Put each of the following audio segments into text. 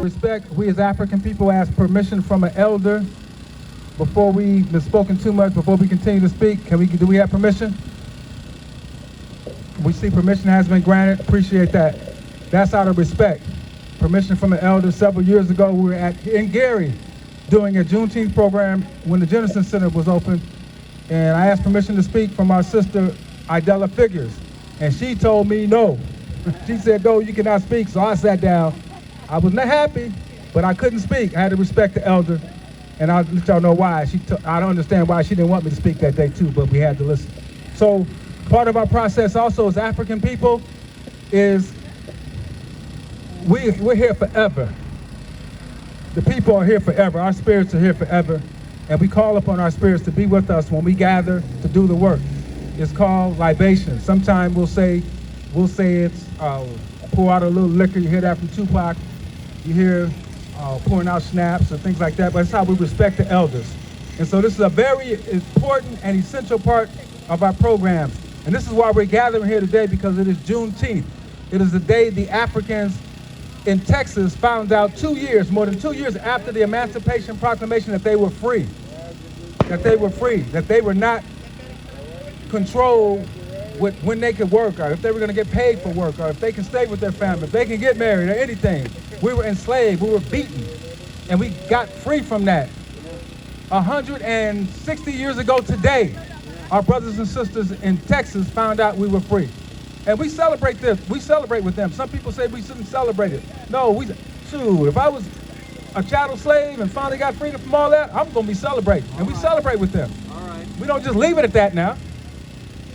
Respect, we as African people ask permission from an elder before we've been spoken too much, before we continue to speak. Do we have permission? We see permission has been granted. Appreciate that. That's out of respect. Permission from an elder. Several years ago, we were in Gary doing a Juneteenth program when the Genesis Center was open, and I asked permission to speak from our sister, Idella Figures, and she told me no. She said, no, you cannot speak, so I sat down. I was not happy, but I couldn't speak. I had to respect the elder, and I'll let y'all know why. I don't understand why she didn't want me to speak that day too, but we had to listen. So part of our process also as African people is we're here forever. The people are here forever. Our spirits are here forever, and we call upon our spirits to be with us when we gather to do the work. It's called libation. Sometimes we'll say it's pour out a little liquor. You hear that from Tupac. You hear pouring out schnapps and things like that, but it's how we respect the elders. And so this is a very important and essential part of our programs. And this is why we're gathering here today, because it is Juneteenth. It is the day the Africans in Texas found out more than 2 years after the Emancipation Proclamation that they were free. That they were not controlled with when they could work, or if they were going to get paid for work, or if they can stay with their family, if they can get married, or anything. We were enslaved, we were beaten, and we got free from that. 160 years ago today, our brothers and sisters in Texas found out we were free. And we celebrate this. We celebrate with them. Some people say we shouldn't celebrate it. No, if I was a chattel slave and finally got freedom from all that, I'm going to be celebrating. And we celebrate with them. All right. We don't just leave it at that now.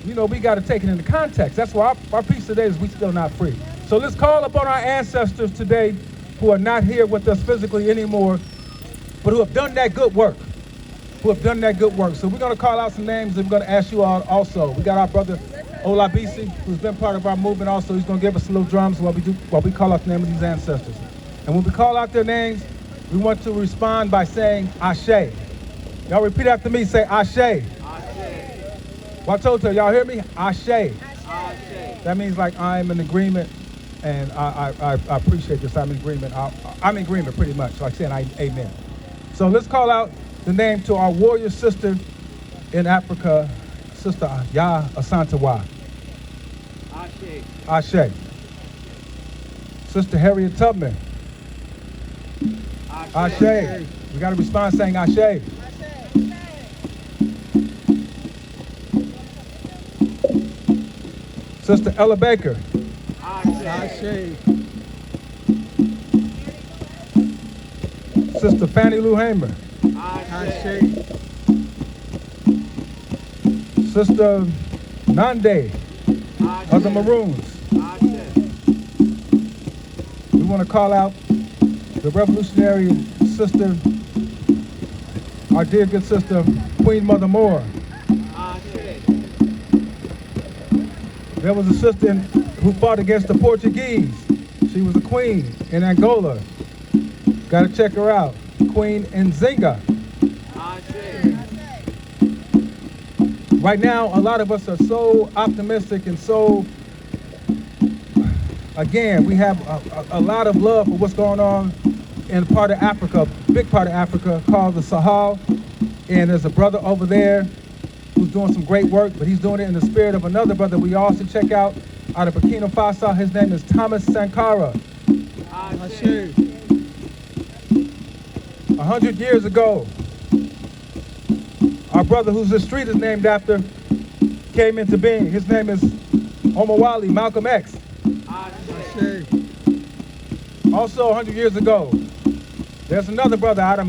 You know, we got to take it into context. That's why our piece today is we still not free. So let's call upon our ancestors today who are not here with us physically anymore, but who have done that good work. So we're going to call out some names, and we're going to ask you all also. We got our brother Olabisi, who's been part of our movement also. He's going to give us a little drums while we call out the name of these ancestors. And when we call out their names, we want to respond by saying Ashe. Y'all repeat after me, say Ashe. Ashe. Watoto, y'all hear me? Ashe. Ashe. That means like I'm in agreement, and I appreciate this. I'm in agreement. I'm in agreement pretty much, like saying amen. So let's call out the name to our warrior sister in Africa, Sister Ya Asantewa. Ashe. Ashe. Sister Harriet Tubman. Ashe. Ashe. We got to respond saying Ashe. Sister Ella Baker. Ashe. Sister Fannie Lou Hamer. Ashe. Sister Nande of the Maroons. Ashe. We want to call out the revolutionary sister, our dear good sister, Queen Mother Moore. Ashe. There was a sister who fought against the Portuguese. She was a queen in Angola. Got to check her out. Queen Nzinga. Right now, a lot of us are so optimistic and so, again, we have a lot of love for what's going on in part of Africa, big part of Africa called the Sahel. And there's a brother over there who's doing some great work, but he's doing it in the spirit of another brother we all should check out of Burkina Faso. His name is Thomas Sankara. 100 years ago, our brother, whose the street is named after, came into being. His name is Omawali, Malcolm X. Also 100 years ago, there's another brother out of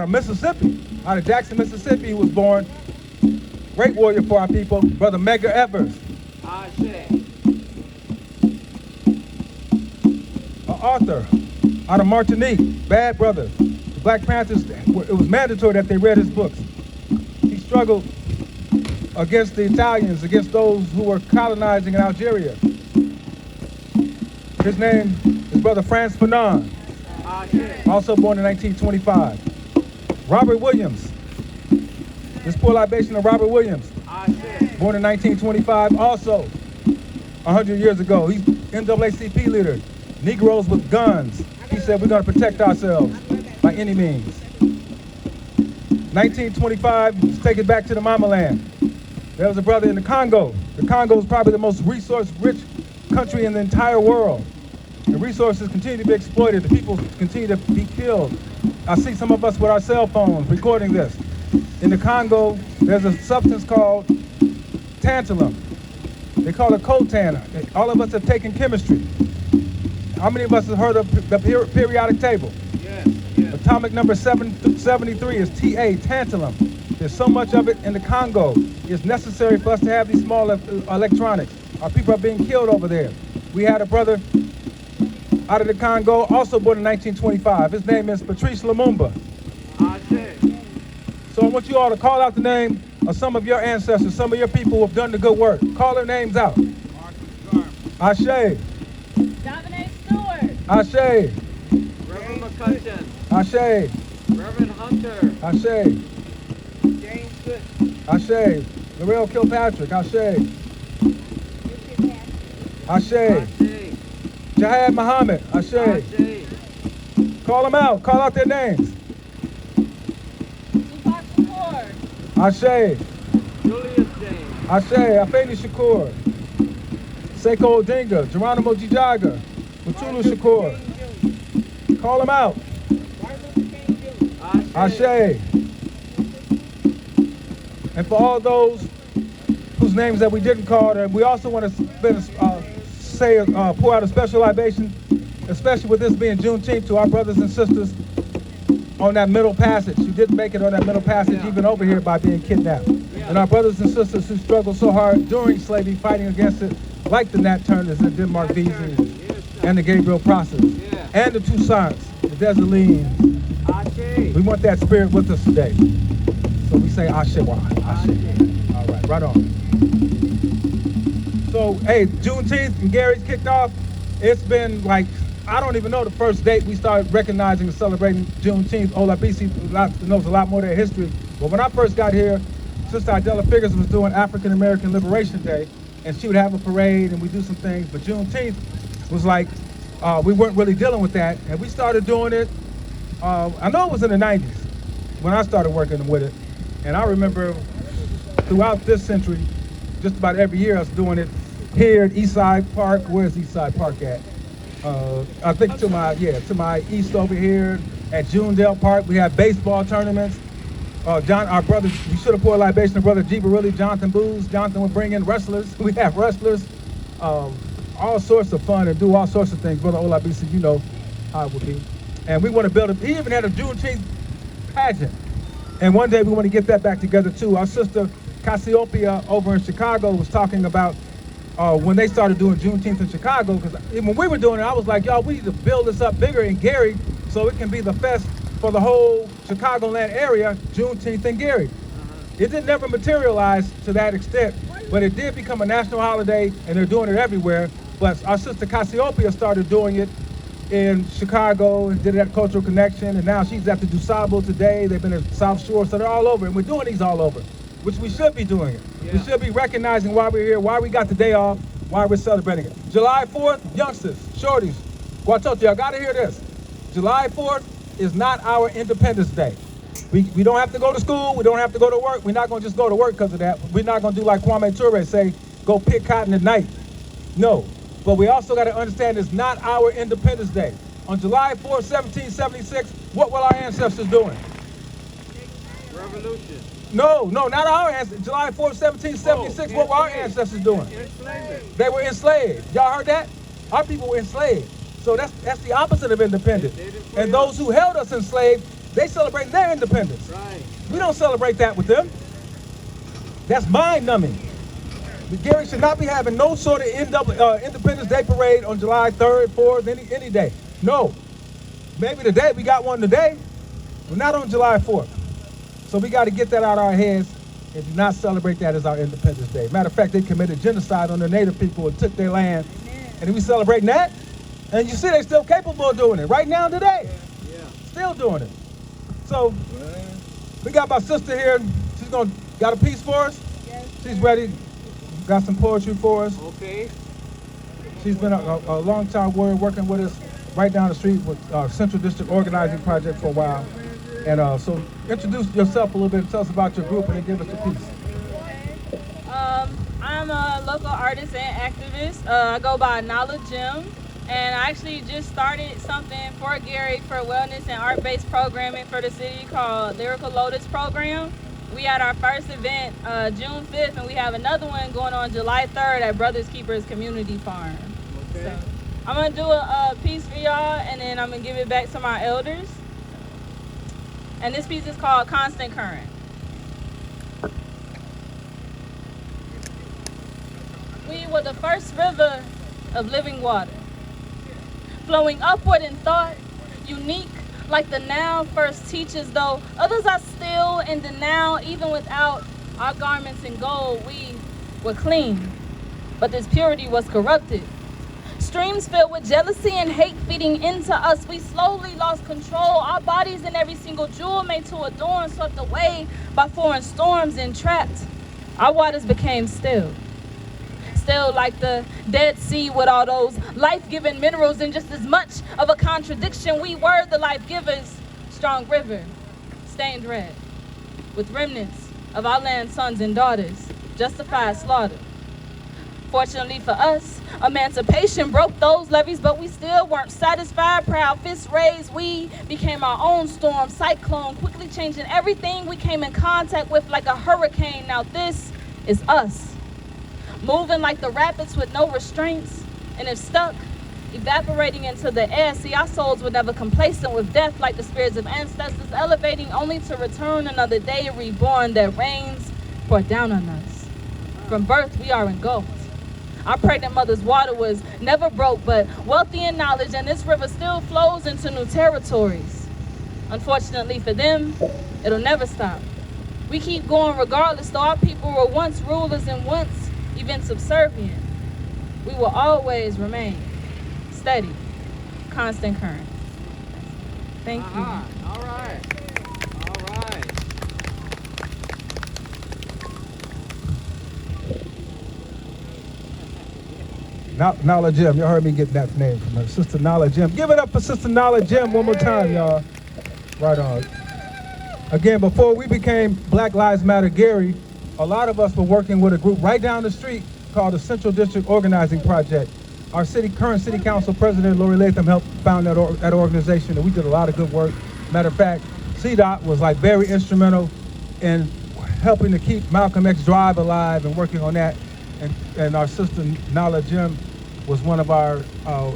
Mississippi, out of Jackson, Mississippi, who was born. Great warrior for our people, Brother Medgar Evers. An author out of Martinique, Bad Brother. The Black Panthers, it was mandatory that they read his books. He struggled against the Italians, against those who were colonizing in Algeria. His name is Brother Frantz Fanon, also born in 1925. Robert Williams, this poor libation of Robert Williams, born in 1925, also 100 years ago. He's NAACP leader, Negroes with Guns. He said we're going to protect ourselves by any means. 1925, let's take it back to the Mama Land. There was a brother in the Congo. The Congo is probably the most resource-rich country in the entire world. The resources continue to be exploited. The people continue to be killed. I see some of us with our cell phones recording this. In the Congo, there's a substance called tantalum. They call it coltan. All of us have taken chemistry. How many of us have heard of the periodic table? Yes, yes. Atomic number 773 is Ta, tantalum. There's so much of it in the Congo. It's necessary for us to have these small electronics. Our people are being killed over there. We had a brother out of the Congo, also born in 1925. His name is Patrice Lumumba. So I want you all to call out the name of some of your ancestors, some of your people who have done the good work. Call their names out. Ashe. Dominic Stewart. Ashe. Reverend McCutcheon. Ashe. Reverend Hunter. Ashe. James Good. Ashe. Lyrical Kilpatrick. Ashe. Ashe. Ashe. Jihad Muhammad. Ashe. Ashe. Call them out. Call out their names. Tupac Shakur. Ashe. Julius James. Ashe. Afeni Shakur. Seiko Odinga. Geronimo Jijaga. Mutulu Shakur. Call them out. Ashe. And for all those whose names that we didn't call, and we also want to pour out a special libation, especially with this being Juneteenth, to our brothers and sisters on that middle passage. You didn't make it on that middle passage, even over here, by being kidnapped. And our brothers and sisters who struggled so hard during slavery, fighting against it, like the Nat Turners and Denmark Vesey and the Gabriel Prosses, and the Toussaints, the Desalines. We want that spirit with us today. So we say Ashewa. Ashe. All right, right on. So, hey, Juneteenth and Gary's kicked off. It's been like, I don't even know the first date we started recognizing and celebrating Juneteenth. Olabisi knows a lot more of their history. But when I first got here, Sister Idella Figures was doing African American Liberation Day, and she would have a parade and we do some things. But Juneteenth was like, we weren't really dealing with that. And we started doing it, I know it was in the 90s when I started working with it. And I remember throughout this century, just about every year us doing it here at Eastside Park. Where's Eastside Park at? I think to my east over here at Junedale Park. We have baseball tournaments. Our brother, we should have poured libation to Brother G, but really Jonathan Booz. Jonathan would bring in wrestlers. We have wrestlers, all sorts of fun and do all sorts of things. Brother Olabisi, you know how it would be. And we want to build he even had a Juneteenth pageant. And one day we want to get that back together too. Our sister Cassiopeia over in Chicago was talking about when they started doing Juneteenth in Chicago, because when we were doing it, I was like, y'all, we need to build this up bigger in Gary so it can be the fest for the whole Chicagoland area, Juneteenth in Gary. It didn't never materialize to that extent, but it did become a national holiday, and they're doing it everywhere. But our sister Cassiopeia started doing it in Chicago and did it at Cultural Connection, and now she's at the DuSable today. They've been at South Shore, so they're all over, and we're doing these all over, which we should be doing it. We should be recognizing why we're here, why we got the day off, why we're celebrating it. July 4th, youngsters, shorties, Guatoto, y'all gotta hear this. July 4th is not our Independence Day. We don't have to go to school, we don't have to go to work. We're not gonna just go to work because of that. We're not gonna do like Kwame Ture say, go pick cotton at night. No. But we also got to understand it's not our Independence Day. On July 4th, 1776, what were our ancestors doing? Revolution. No, not our ancestors. July 4th, 1776, what were our ancestors doing? Enslavement. They were enslaved. Y'all heard that? Our people were enslaved. So that's the opposite of independence. And those who held us enslaved, they celebrate their independence. Right. We don't celebrate that with them. That's mind-numbing. Gary should not be having no sort of Independence Day parade on July 3rd, 4th, any day. No. Maybe today, we got one today, but not on July 4th. So we got to get that out of our heads and do not celebrate that as our Independence Day. Matter of fact, they committed genocide on the native people and took their land. And we celebrating that? And you see they're still capable of doing it right now today. Yeah. Still doing it. So we got my sister here. She's got a piece for us? Yes. She's ready. Got some poetry for us. Okay. She's been a long time working with us right down the street with Central District Organizing Project for a while. And so introduce yourself a little bit, tell us about your group, and then give us your piece. I'm a local artist and activist. I go by Knowledge Gym, and I actually just started something for Gary for wellness and art-based programming for the city called Lyrical Lotus program. We had our first event June 5th, and we have another one going on July 3rd at Brothers Keepers Community Farm. Okay. So I'm gonna do a piece for y'all, and then I'm gonna give it back to my elders. And this piece is called Constant Current. We were the first river of living water, flowing upward in thought, unique like the now first teaches, though others are still in denial. Even without our garments in gold, we were clean, but this purity was corrupted. Streams filled with jealousy and hate feeding into us. We slowly lost control. Our bodies and every single jewel made to adorn, swept away by foreign storms and trapped. Our waters became still. Still like the Dead Sea with all those life-giving minerals, and just as much of a contradiction. We were the life givers. Strong river, stained red, with remnants of our land's sons and daughters, justified slaughter. Fortunately for us, emancipation broke those levees, but we still weren't satisfied. Proud fists raised, we became our own storm, cyclone, quickly changing everything we came in contact with like a hurricane. Now this is us, moving like the rapids with no restraints, and if stuck, evaporating into the air. See, our souls were never complacent with death like the spirits of ancestors, elevating only to return another day reborn. That rains pour down on us. From birth, we are engulfed. Our pregnant mother's water was never broke, but wealthy in knowledge, and this river still flows into new territories. Unfortunately for them, it'll never stop. We keep going regardless, though our people were once rulers and once even subservient. We will always remain steady, constant current. Thank you. All right. All right. Knowledge Jim, y'all heard me get that name from her. Sister Knowledge Jim. Give it up for Sister Knowledge Jim one more time, y'all. Right on. Again, before we became Black Lives Matter Gary, a lot of us were working with a group right down the street called the Central District Organizing Project. Our current city council president, Lori Latham, helped found that organization, and we did a lot of good work. Matter of fact, CDOT was like very instrumental in helping to keep Malcolm X Drive alive and working on that. And our sister Nala Jim was one of our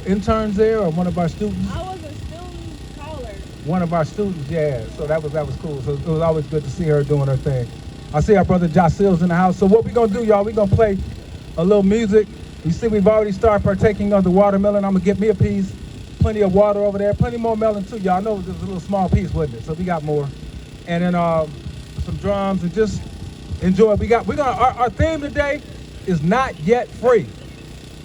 interns there, or one of our students. I was a student caller. One of our students, yeah. So that was cool. So it was always good to see her doing her thing. I see our brother Jocel's in the house. So what we gonna do, y'all? We gonna play a little music. You see, we've already started partaking of the watermelon. I'm gonna get me a piece. Plenty of water over there. Plenty more melon too, y'all. I know it was a little small piece, wasn't it? So we got more. And then some drums, and just enjoy. Our theme today is not yet free.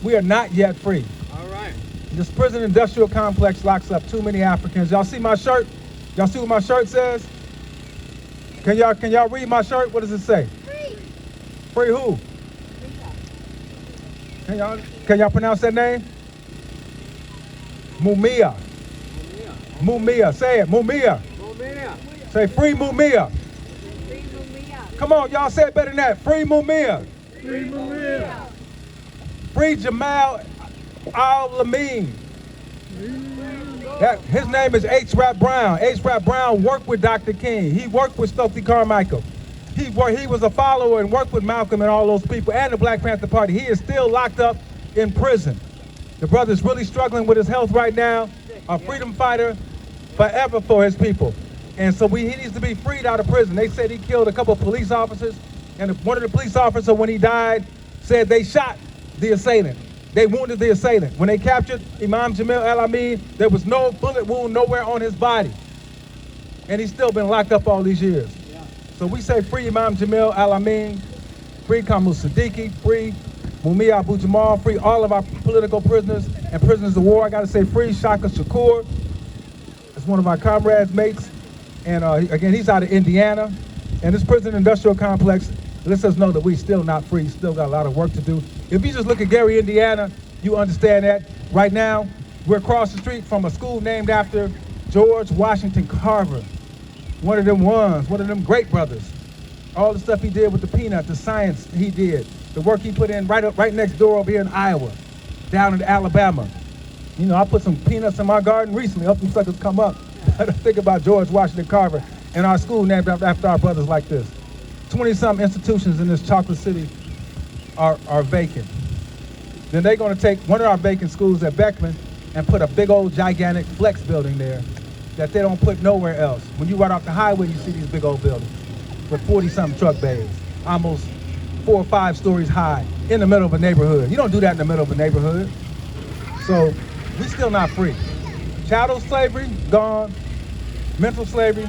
We are not yet free. All right. This prison industrial complex locks up too many Africans. Y'all see my shirt? Y'all see what my shirt says? Can y'all read my shirt? What does it say? Free. Free who? Can y'all pronounce that name? Mumia. Mumia. Say it. Mumia. Mumia. Say free Mumia. Free Mumia. Come on, y'all say it better than that. Free Mumia. Free Mumia. Free Jamal Al-Lamin. His name is H. Rap Brown. H. Rap Brown worked with Dr. King. He worked with Stokely Carmichael. He was a follower and worked with Malcolm and all those people and the Black Panther Party. He is still locked up in prison. The brother's really struggling with his health right now. A freedom fighter forever for his people. And so he needs to be freed out of prison. They said he killed a couple of police officers, and one of the police officers, when he died, said they shot the assailant. They wounded the assailant. When they captured Imam Jamil El-Amin, there was no bullet wound nowhere on his body. And he's still been locked up all these years. Yeah. So we say free Imam Jamil El-Amin, free Kamu Siddiqui, free Mumia Abu Jamal, free all of our political prisoners and prisoners of war. I gotta say free Shaka Shakur. It's one of my comrades, mates. And again, he's out of Indiana. And this prison industrial complex lets us know that we still not free, still got a lot of work to do. If you just look at Gary, Indiana, you understand that right now We're across the street from a school named after George Washington Carver, one of them great brothers. All the stuff he did with the peanut, the science he did, the work he put in right next door over here in Iowa, down in Alabama. You know, I put some peanuts in my garden recently, hope them suckers come up. I think about George Washington Carver and our school named after our brothers like this. 20-something institutions in this chocolate city are vacant. Then they're gonna take one of our vacant schools at Beckman and put a big old gigantic flex building there that they don't put nowhere else. When you ride off the highway, you see these big old buildings with 40-something truck bays, almost 4 or 5 stories high in the middle of a neighborhood. You don't do that in the middle of a neighborhood. So we still not free. Chattel slavery, gone. Mental slavery,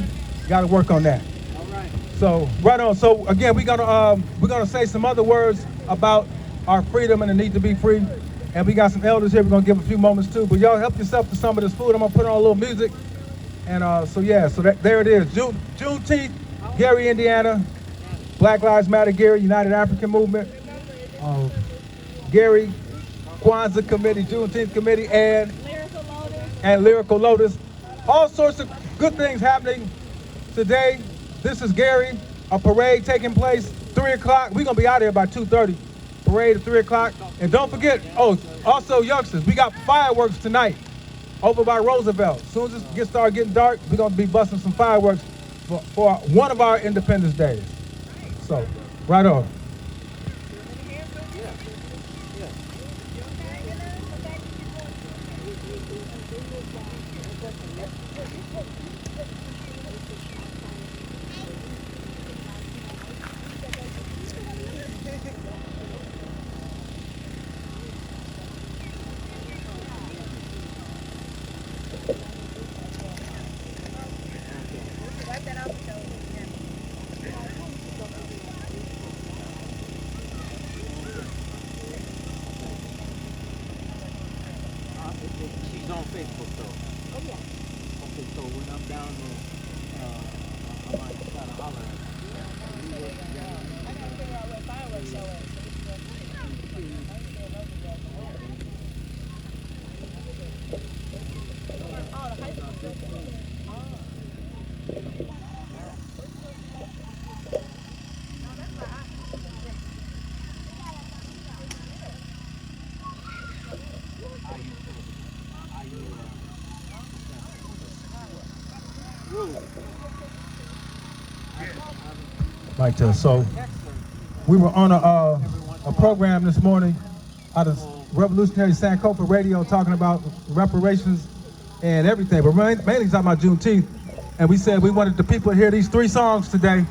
gotta work on that. All right. So, right on. So again, we're gonna say some other words about our freedom and the need to be free. And we got some elders here we're gonna give a few moments too. But y'all help yourself to some of this food. I'm gonna put on a little music. And so there it is. Juneteeth, Gary, Indiana. Black Lives Matter, Gary, United African Movement. Gary, Kwaanzaa Committee, Juneteenth Committee, and Lyrical Lotus. All sorts of good things happening today. This is Gary, a parade taking place 3 o'clock. We're gonna be out of here by 2:30. Parade at 3 o'clock. And don't forget, also youngsters, we got fireworks tonight over by Roosevelt. As soon as it starts getting dark, we're gonna be busting some fireworks for one of our Independence Days. So, right on. She's on Facebook though. Oh yeah. Okay, so when I'm down there, I might try to holler at her. I gotta figure out where fireworks show at. Oh, the high school. Like this. So we were on a program this morning out of Revolutionary Sankofa Radio talking about reparations and everything, but mainly talking about Juneteenth. And we said we wanted the people to hear these 3 songs today.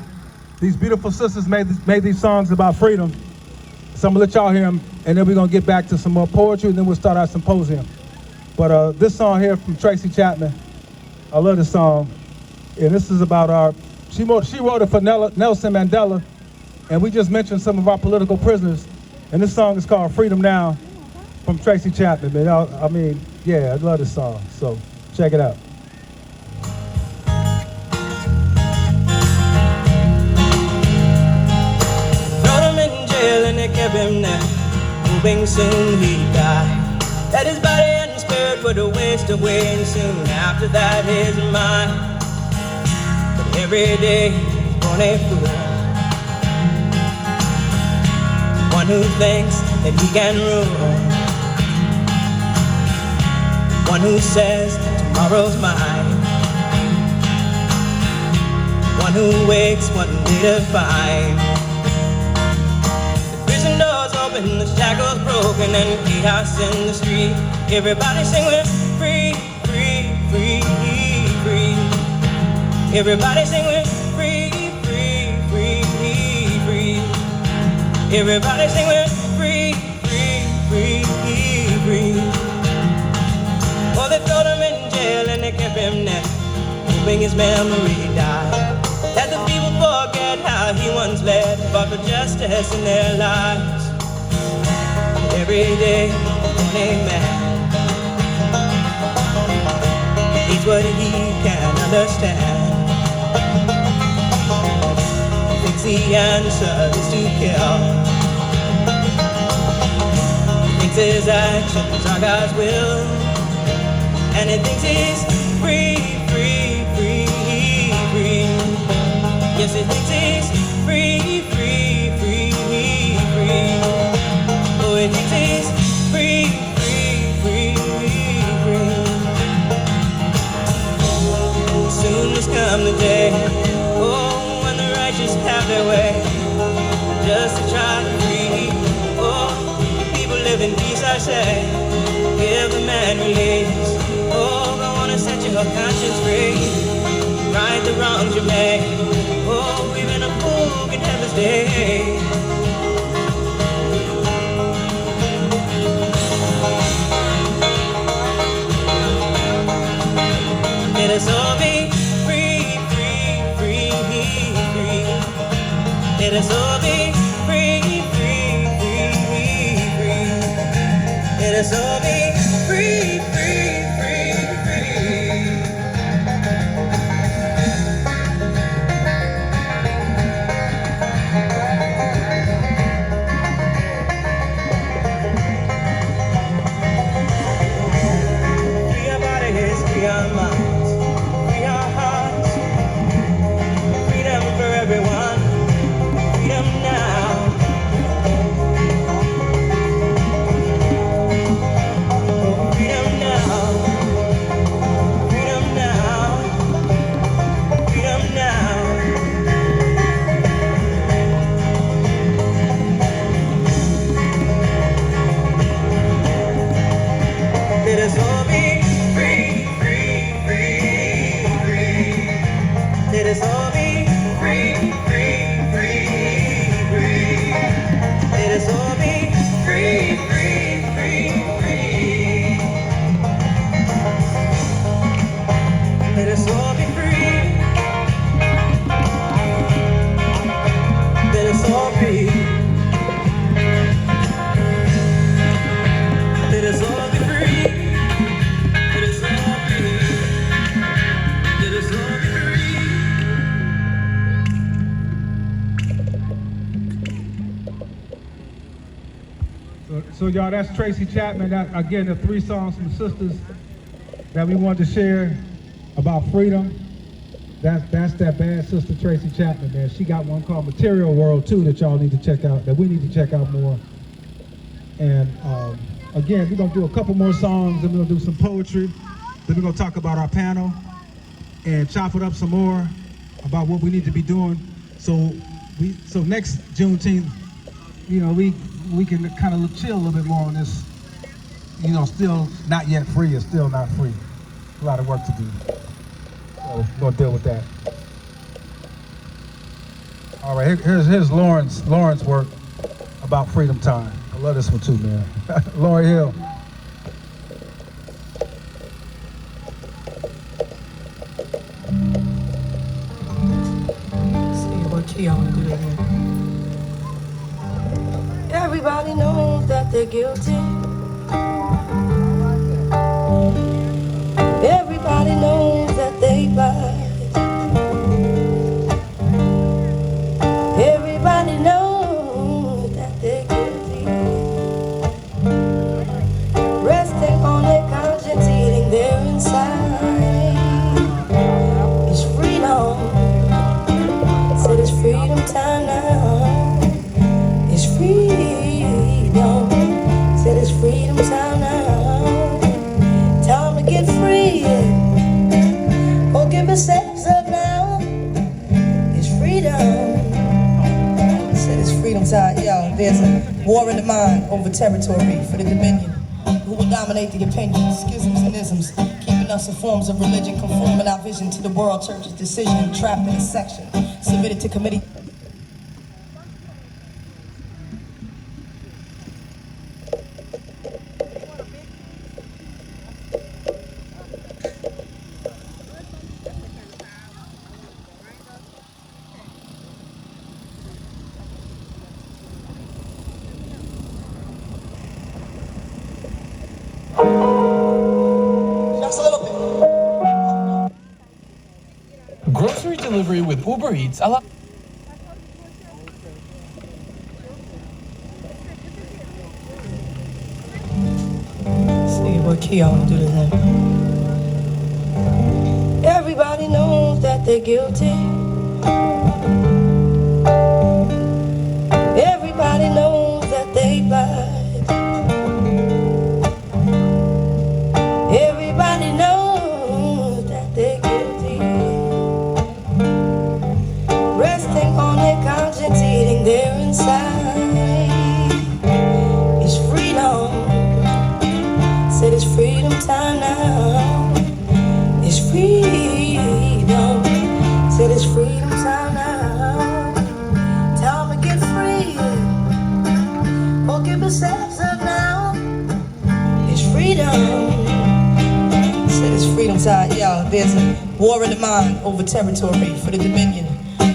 These beautiful sisters made these songs about freedom. So I'm gonna let y'all hear them, and then we're gonna get back to some more poetry, and then we'll start our symposium. But this song here from Tracy Chapman, I love this song. And this is about she wrote it for Nelson Mandela, and we just mentioned some of our political prisoners. And this song is called Freedom Now from Tracy Chapman, man. I mean, yeah, I love this song. So check it out. Thrown him in jail and they kept him there, hoping soon he'd die. That his body and spirit would waste away, and soon after that his mind. Every day, born a fool, one who thinks that he can rule, one who says tomorrow's mine, one who wakes one day to find the prison doors open, the shackles broken, and chaos in the street. Everybody sing with free, free, free, free. Everybody sing with free, free, free, free. Everybody sing with free, free, free, free. Oh, they threw him in jail and they kept him there, hoping his memory died. That the people forget how he once led, fought for justice in their lives. Every day, one a man eats what he can understand. The answer is to kill. He thinks his actions are God's will. and it thinks it's free, free, free, free. Yes, it thinks it's free, free, free, free. Oh, it thinks it's free, free, free, free. Soon must come the day, oh, when the righteous have their way, just to try to free. Oh, people live in peace, I say. Give the man release. Oh, I wanna set your conscience free. Right the wrongs you made. Oh, even a fool can have his day. Let us all be free, free, free, free. Let us all be free, free, free, free. Let us all be free, free, free, free. Free our bodies, free our minds, free our hearts. Freedom for everyone, freedom now. Freedom now, freedom now, freedom now. Let us all be free, free, free, free. Let us all be free, free, free, free. Let us all be free, free, free, free. Let us all be free. Let us all be. Let us all be free. Let us all be. Let us all be free. So y'all, that's Tracy Chapman. That, again, the 3 songs from sisters that we wanted to share about freedom. That's that bad sister Tracy Chapman, man. She got one called Material World too that y'all need to check out, that we need to check out more. And again, we're gonna do a couple more songs, and we're gonna do some poetry. Then we're gonna talk about our panel and chop it up some more about what we need to be doing. So next Juneteenth, you know, we can kind of chill a little bit more on this. You know, still not yet free. It's still not free. A lot of work to do. So we're gonna deal with that. All right, here's Lauren's work about freedom time. I love this one too, man. Lauren Hill. See what key I want to do that in. Everybody knows that they're guilty. Everybody knows that they lied. Everybody knows that they're guilty. Resting on their conscience, eating their inside. It's freedom. Said it's freedom time now. It's freedom. Said it's freedom time now. Time to get free. Or give yourselves up now. It's freedom. Said it's freedom time. Yo, there's a war in the mind over territory for the dominion. Who will dominate the opinions, schisms and isms, keeping us in forms of religion, conforming our vision to the world church's decision, trapped in a section, submitted to committee. Just a little bit. Grocery delivery with Uber Eats allows. See what key I want to do this in. that they're guilty. Everybody knows that they lied. Everybody knows that they're guilty. Resting on their conscience, eating their inside. It's freedom. Said it's freedom time now. It's freedom. Said it's freedom time now. Time to get free. Forgive yourselves up now. It's freedom. Said it's freedom time. Yo, there's a war in the mind over territory for the dominion.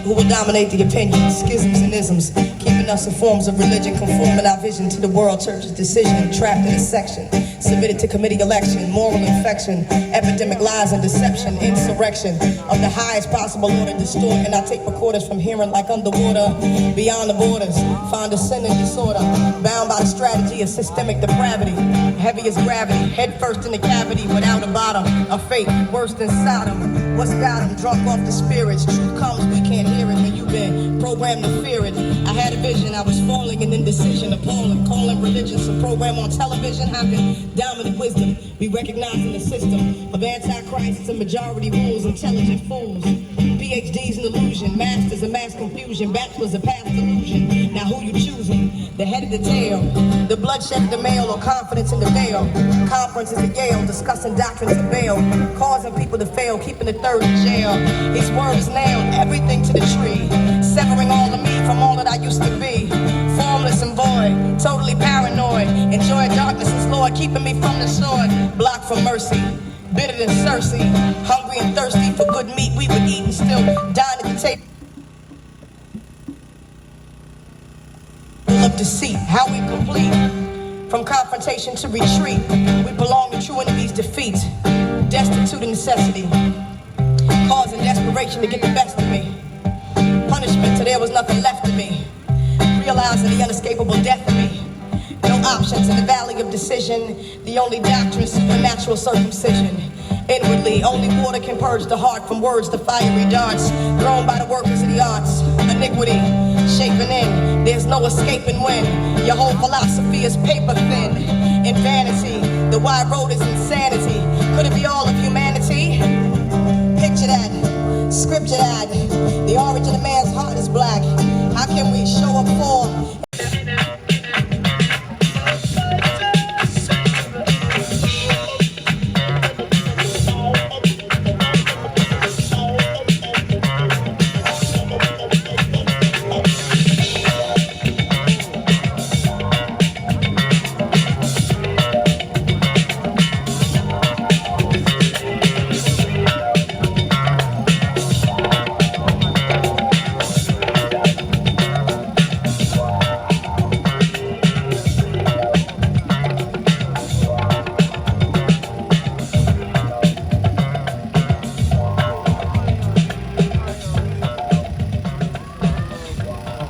Who will dominate the opinions, schisms and isms, keeping us in forms of religion, conforming our vision to the world church's decision, trapped in a section, submitted to committee election, moral infection, epidemic lies and deception, insurrection of the highest possible order, distorting our tape recorders from hearing like underwater, beyond the borders, find a sin and disorder, bound by the strategy of systemic depravity, heavy as gravity, head first in the cavity, without a bottom, a fate worse than Sodom. What's got them drunk off the spirits? Truth comes, we can't hear it when you've been programmed to fear it. I had a vision, I was falling in indecision, appalling, calling religion some program on television, having dominant wisdom. We recognizing the system of antichrists and majority rules, intelligent fools. PhDs in illusion, masters of mass confusion, bachelors of past illusion. Now who you choosing? The head of the tail, the bloodshed of the male, or confidence in the veil? Conferences at Yale, discussing doctrines of bail, causing people to fail, keeping the third in jail. His words nailed everything to the tree, severing all of me from all that I used to be. Formless and void, totally paranoid. Enjoy darkness as Lord, keeping me from the sword. Blocked from mercy, bitter than Cersei. Hungry and thirsty for good meat we would eat and still dine at the table of deceit. How we complete, from confrontation to retreat. We belong to true enemies' defeat. Destitute of necessity, causing desperation to get the best of me. Punishment till there was nothing left of me. Realizing the unescapable death of me. No options in the valley of decision. The only doctrine is supernatural circumcision. Inwardly, only water can purge the heart from words to fiery darts thrown by the workers of the arts. Iniquity, shaping in, there's no escaping when your whole philosophy is paper thin. In vanity, the wide road is insanity. Could it be all of humanity? Picture that, scripture that. The origin of man's heart is black. How can we show up for?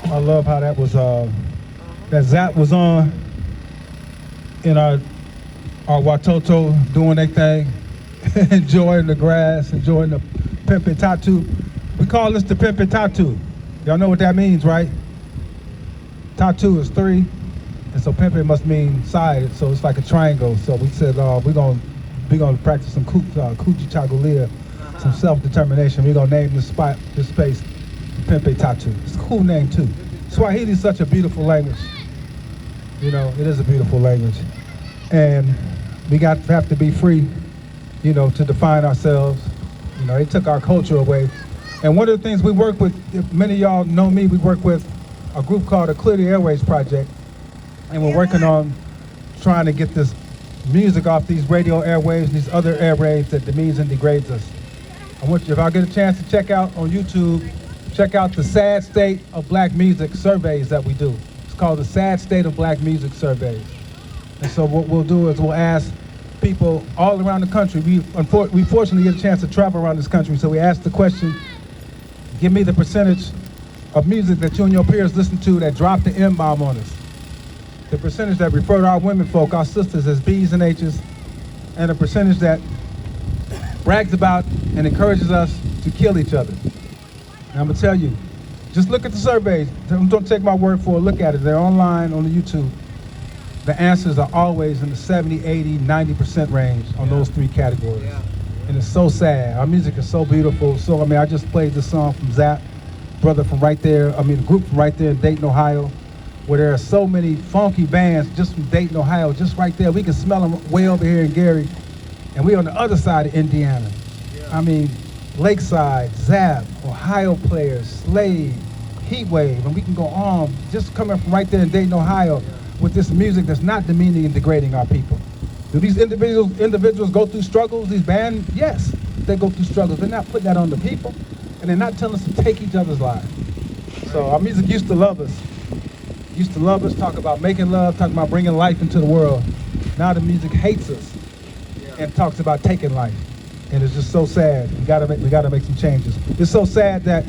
I love how that was, that Zap was on in our Watoto doing their thing, enjoying the grass, enjoying the Pembetatu. We call this the Pembetatu. Y'all know what that means, right? Tatu is 3, and so Pembe must mean side, so it's like a triangle. So we said we're gonna practice some Kuji Chagulia, some self-determination. We're gonna name this space Pembetatu. It's a cool name too. Swahili is such a beautiful language. You know, it is a beautiful language. And we have to be free, you know, to define ourselves. You know, they took our culture away. And one of the things we work with, if many of y'all know me, we work with a group called the Clear the Airways Project. And we're working on trying to get this music off these radio airwaves, these other airwaves that demeans and degrades us. I want you, if I get a chance to check out on YouTube, check out the Sad State of Black Music surveys that we do. It's called the Sad State of Black Music Surveys. And so what we'll do is we'll ask people all around the country. We fortunately get a chance to travel around this country, so we ask the question, give me the percentage of music that you and your peers listen to that dropped the M-bomb on us. The percentage that refer to our women folk, our sisters, as B's and H's, and a percentage that brags about and encourages us to kill each other. And I'm gonna tell you, just look at the surveys. Don't take my word for it, look at it. They're online on the YouTube. The answers are always in the 70, 80, 90% range on those three categories. Yeah. And it's so sad. Our music is so beautiful. So, I just played this song from Zap, brother from right there, the group from right there in Dayton, Ohio, where there are so many funky bands just from Dayton, Ohio, just right there. We can smell them way over here in Gary. And we on the other side of Indiana. Yeah. Lakeside, Zap, Ohio Players, Slave, Heatwave, and we can go on, just coming from right there in Dayton, Ohio, with this music that's not demeaning and degrading our people. Do these individuals go through struggles, these bands? Yes, they go through struggles. They're not putting that on the people, and they're not telling us to take each other's lives. So our music used to love us, talk about making love, talk about bringing life into the world. Now the music hates us and talks about taking life. And it's just so sad. We gotta make some changes. It's so sad that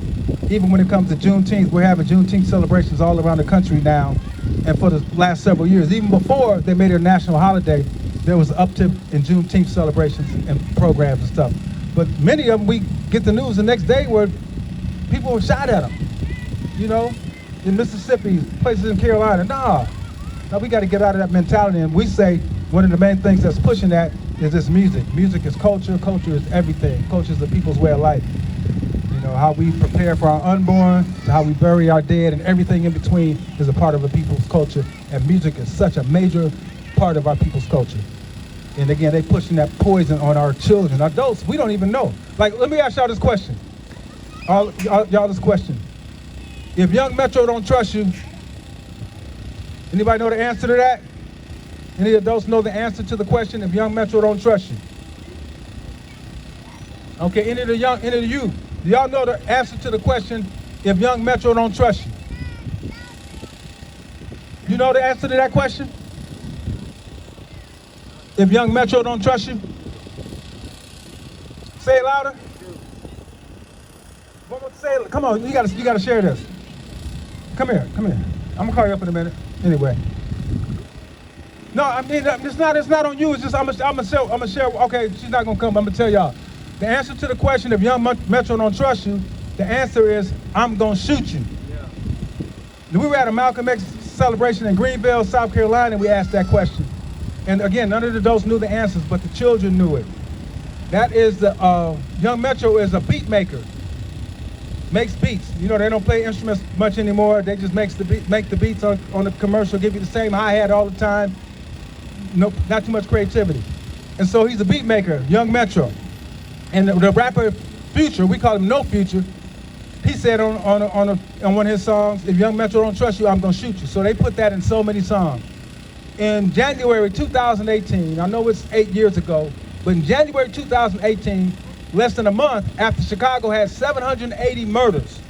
even when it comes to Juneteenth, we're having Juneteenth celebrations all around the country now. And for the last several years, even before they made it a national holiday, there was an uptick in Juneteenth celebrations and programs and stuff. But many of them, we get the news the next day where people were shot at them. In Mississippi, places in Carolina. Now we got to get out of that mentality. And we say one of the main things that's pushing that is this music. Music is culture. Culture is everything. Culture is the people's way of life. How we prepare for our unborn, to how we bury our dead, and everything in between is a part of a people's culture. And music is such a major part of our people's culture. And again, they pushing that poison on our children. Adults, we don't even know. Let me ask y'all this question. Y'all this question. If Young Metro don't trust you, anybody know the answer to that? Any adults know the answer to the question if Young Metro don't trust you? Okay, any of the youth, do y'all know the answer to the question if Young Metro don't trust you? You know the answer to that question? If Young Metro don't trust you? Say it louder. Say it. Come on, you gotta share this. Come here. I'm gonna call you up in a minute. Anyway. No, it's not on you. It's just I'm gonna share. Okay, she's not gonna come. I'm gonna tell y'all. The answer to the question if Young Metro don't trust you, the answer is I'm gonna shoot you. Yeah. We were at a Malcolm X celebration in Greenville, South Carolina, and we asked that question. And again, none of the adults knew the answers, but the children knew it. That is Young Metro is a beat maker. Makes beats. They don't play instruments much anymore. They just make the beats on the commercial, give you the same hi-hat all the time. No, not too much creativity. And so he's a beat maker, Young Metro. And the rapper Future, we call him No Future, he said on one of his songs, if Young Metro don't trust you, I'm gonna shoot you. So they put that in so many songs. In January 2018, I know it's 8 years ago, but in January 2018, less than a month after Chicago had 780 murders.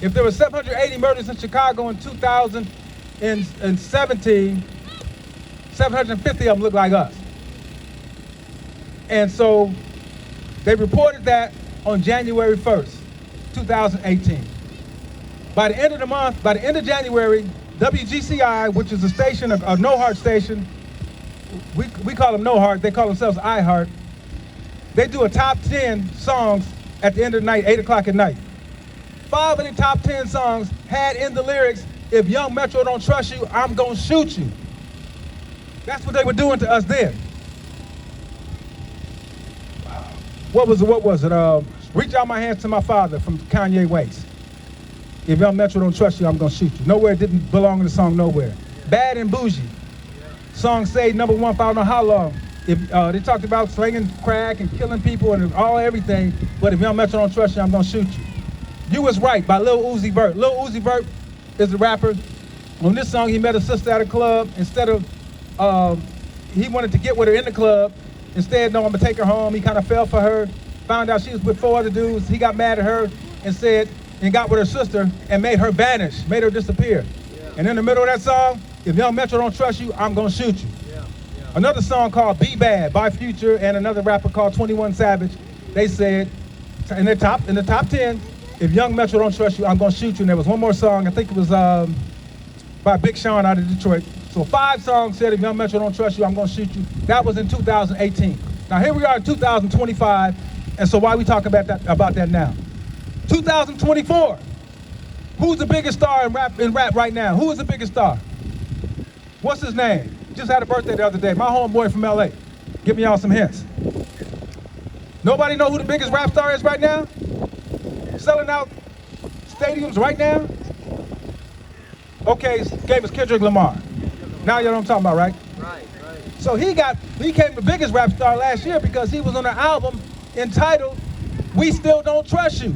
If there were 780 murders in Chicago in 2017, 750 of them look like us. And so they reported that on January 1st, 2018. By the end of the month, by the end of January, WGCI, which is a station, a No Heart station, we call them No Heart, they call themselves I Heart. They do a top 10 songs at the end of the night, 8 o'clock at night. 5 of the top 10 songs had in the lyrics, if Young Metro don't trust you, I'm gonna shoot you. That's what they were doing to us then. What was it? Reach out my hands to my father from Kanye West. If Young Metro don't trust you, I'm gonna shoot you. Nowhere didn't belong in the song Nowhere. Bad and Bougie. Song stayed #1 for I don't know how long. They talked about slinging crack and killing people and everything, but if Young Metro don't trust you, I'm gonna shoot you. You Was Right by Lil Uzi Vert. Lil Uzi Vert is the rapper. On this song, he met a sister at a club. Instead of, he wanted to get with her in the club. Instead, no, I'm gonna take her home. He kind of fell for her. Found out she was with 4 other dudes. He got mad at her and got with her sister and made her vanish, made her disappear. Yeah. And in the middle of that song, if Young Metro don't trust you, I'm gonna shoot you. Yeah. Another song called Be Bad by Future and another rapper called 21 Savage, they said in the top 10, if Young Metro don't trust you, I'm gonna shoot you. And there was one more song, I think it was by Big Sean out of Detroit. So 5 songs said if Young Metro don't trust you, I'm gonna shoot you. That was in 2018. Now here we are in 2025, And so why are we talking about that now? 2024. Who's the biggest star in rap right now? Who is the biggest star? What's his name? Just had a birthday the other day. My homeboy from LA. Give me y'all some hints. Nobody know who the biggest rap star is right now? Selling out stadiums right now? Okay, his name is Kendrick Lamar. Now you know what I'm talking about, right? Right. So he became the biggest rap star last year because he was on an album entitled We Still Don't Trust You.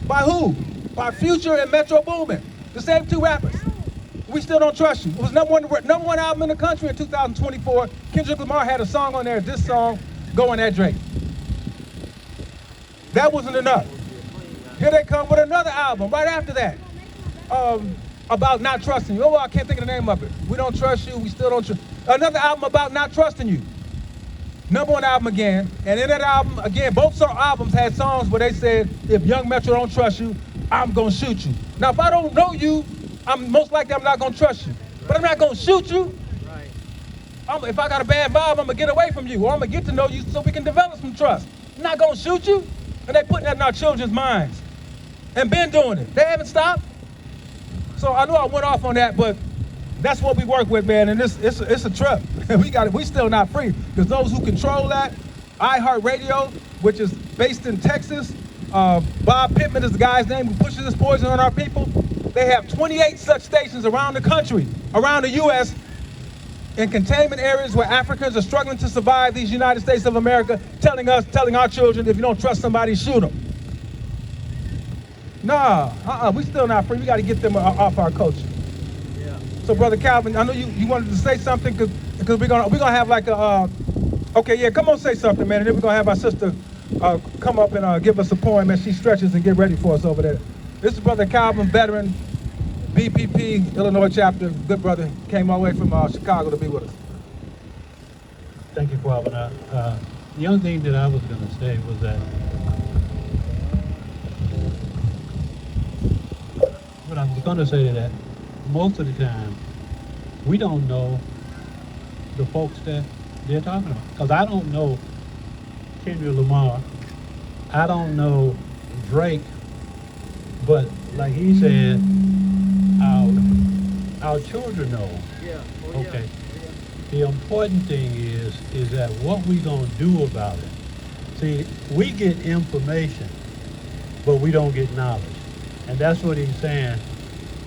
By who? By Future and Metro Boomin. The same two rappers. We Still Don't Trust You. It was number one album in the country in 2024. Kendrick Lamar had a song on there, this song, Going at Drake. That wasn't enough. Here they come with another album right after that. About not trusting you. Oh, I can't think of the name of it. We don't trust you, we still don't trust. Another album about not trusting you. Number one album again. And in that album, again, both albums had songs where they said, if Young Metro don't trust you, I'm gonna shoot you. Now, if I don't know you, I'm not gonna trust you. But I'm not gonna shoot you. Right. If I got a bad vibe, I'm gonna get away from you, or I'm gonna get to know you so we can develop some trust. I'm not gonna shoot you. And they putting that in our children's minds. And been doing it. They haven't stopped. So I know I went off on that, but that's what we work with, man. And it's a trip. We still not free. Because those who control that, iHeartRadio, which is based in Texas, Bob Pittman is the guy's name who pushes this poison on our people. They have 28 such stations around the country, around the U.S., in containment areas where Africans are struggling to survive, these United States of America, telling our children, if you don't trust somebody, shoot them. Nah, we still not free. We got to get them off our culture. Yeah. So, Brother Calvin, I know you wanted to say something because we're gonna have like a, okay, yeah, come on, say something, man, and then we're gonna have our sister come up and give us a poem as she stretches and get ready for us over there. This is Brother Calvin, veteran, BPP, Illinois chapter, good brother, came all the way from Chicago to be with us. Thank you, Kwaanzaa. The only thing that I was going to say was that what I was going to say to that, most of the time, we don't know the folks that they're talking about. Because I don't know Kendrick Lamar, I don't know Drake, but like he said, our children know. Yeah. Okay. The important thing is that what we gonna do about it. See, we get information, but we don't get knowledge, and that's what he's saying.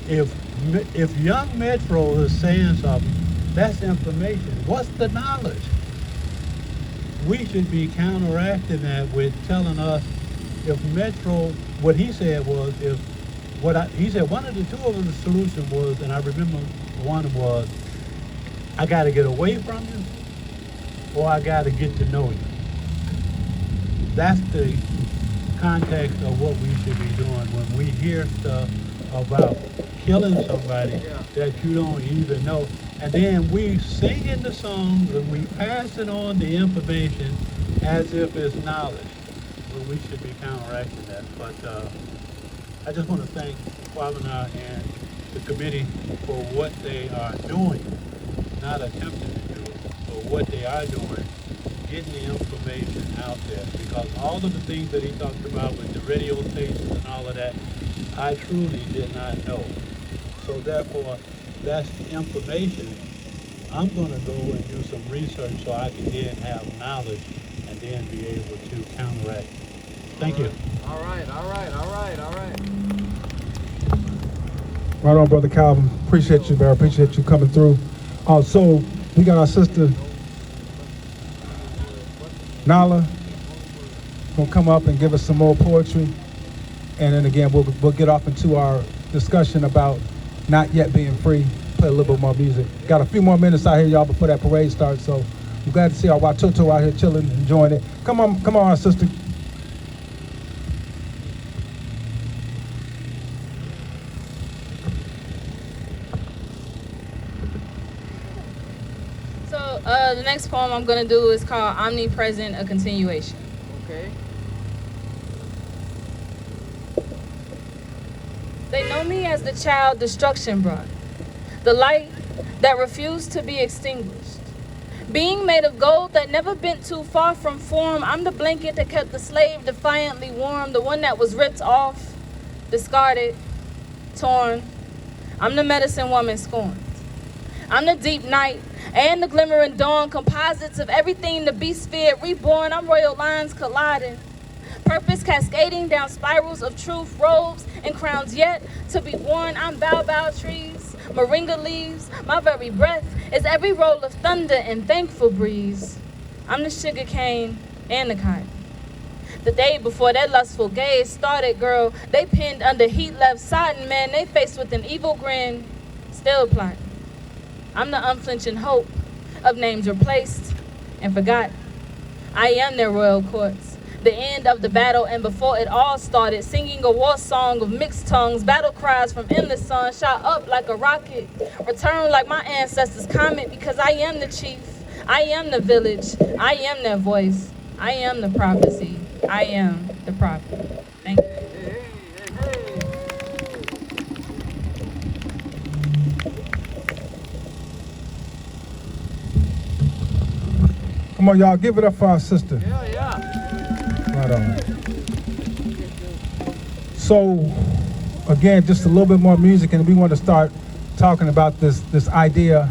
If Young Metro is saying something, that's information. What's the knowledge? We should be counteracting that with telling us if Metro. What he said was he said one of the two of the solution was, and I remember one was, I got to get away from you, or I got to get to know you. That's the context of what we should be doing when we hear stuff about killing somebody that you don't even know. And then we singing the songs and we passing on the information as if it's knowledge. Well, we should be counteracting that. But I just want to thank Kwaanzaa and the committee for what they are doing, not attempting to do, but what they are doing, getting the information out there. Because all of the things that he talked about with the radio stations and all of that, I truly did not know. So therefore, that's the information. I'm going to go and do some research so I can then have knowledge and then be able to counteract. Thank you. All right. Right on, Brother Calvin. Appreciate you, man. Appreciate you coming through. So we got our sister Nala gonna come up and give us some more poetry, and then again we'll get off into our discussion about not yet being free. Play a little bit more music. Got a few more minutes out here, y'all, before that parade starts. So I'm glad to see our Watoto out here chilling, enjoying it. Come on, our sister. So the next poem I'm gonna do is called Omnipresent, a Continuation. Okay. They know me as the child destruction brought, the light that refused to be extinguished. Being made of gold that never bent too far from form, I'm the blanket that kept the slave defiantly warm, the one that was ripped off, discarded, torn. I'm the medicine woman scorned. I'm the deep night and the glimmering dawn, composites of everything the beast feared reborn. I'm royal lines colliding, purpose cascading down spirals of truth, robes and crowns yet to be worn. I'm bow trees, moringa leaves, my very breath is every roll of thunder and thankful breeze. I'm the sugar cane and the cotton. The day before that lustful gaze started, girl, they pinned under heat left sodden, man, they faced with an evil grin, still plotting. I'm the unflinching hope of names replaced and forgotten. I am their royal courts, the end of the battle, and before it all started, singing a war song of mixed tongues, battle cries from endless sun, shot up like a rocket, return like my ancestors' comet, because I am the chief, I am the village, I am their voice, I am the prophecy, I am the prophet. Thank you. Come on, y'all, give it up for our sister. Yeah. Right on. So, again, just a little bit more music, and we want to start talking about this idea,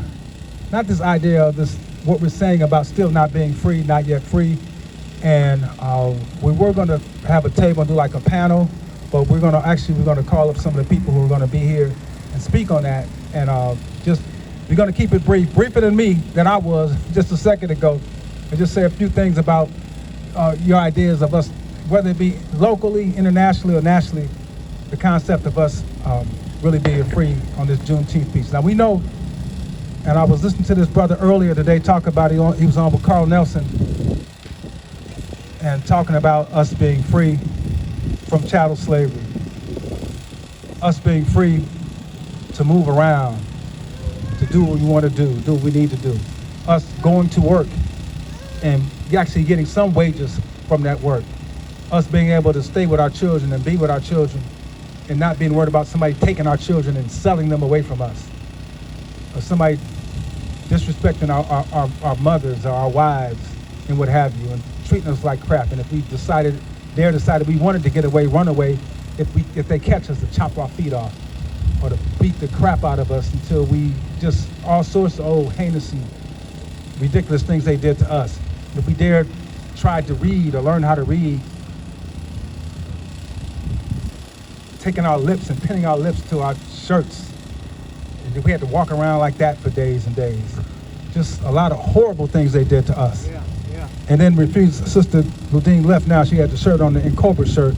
not this idea of this, what we're saying about still not being free, not yet free. And we were going to have a table and do like a panel, but we're going to call up some of the people who are going to be here and speak on that. And we're going to keep it brief, briefer than me than I was just a second ago, and just say a few things about your ideas of us, whether it be locally, internationally, or nationally, the concept of us really being free on this Juneteenth piece. Now we know, and I was listening to this brother earlier today talk about, he was on with Carl Nelson, and talking about us being free from chattel slavery, us being free to move around, to do what we want to do what we need to do, us going to work and actually getting some wages from that work, us being able to stay with our children and be with our children and not being worried about somebody taking our children and selling them away from us, or somebody disrespecting our mothers or our wives and what have you, and treating us like crap. And if we decided we wanted to get away, run away, if they catch us, to chop our feet off or to beat the crap out of us until we just, all sorts of old heinous and ridiculous things they did to us. If we dared try to read or learn how to read, taking our lips and pinning our lips to our shirts, and if we had to walk around like that for days and days. Just a lot of horrible things they did to us. Yeah. And then refused, Sister Ludine left now, she had the shirt on, the Cobra shirt,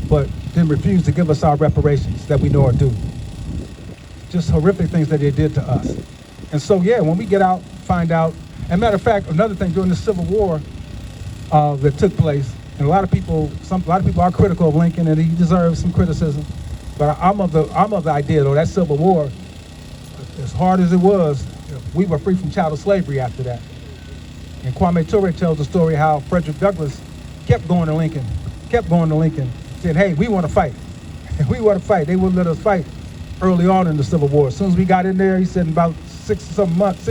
but then refused to give us our reparations that we know are due. Just horrific things that they did to us. And so, yeah, when we get out, find out, and matter of fact, another thing, during the Civil War that took place, and a lot of people are critical of Lincoln, and he deserves some criticism, but I'm of the idea, though, that Civil War, as hard as it was, we were free from chattel slavery after that. And Kwame Ture tells the story how Frederick Douglass kept going to Lincoln, saying, hey, we want to fight. We want to fight. They wouldn't let us fight early on in the Civil War. As soon as we got in there, he said in about 6 months,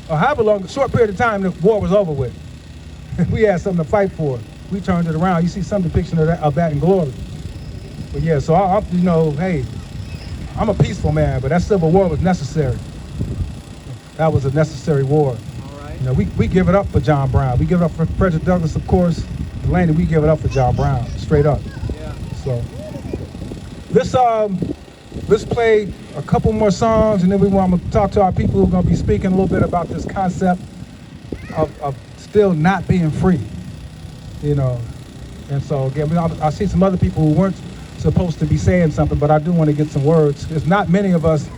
or however long, a short period of time, the war was over with. We had something to fight for. We turned it around. You see some depiction of that in Glory. But yeah, so hey, I'm a peaceful man, but that Civil War was necessary. That was a necessary war. We give it up for John Brown. We give it up for Frederick Douglass, of course. Delaney, we give it up for John Brown, straight up. Yeah. So let's play a couple more songs, and then we want to talk to our people who are going to be speaking a little bit about this concept of still not being free, And so again, I see some other people who weren't supposed to be saying something, but I do want to get some words. There's not many of us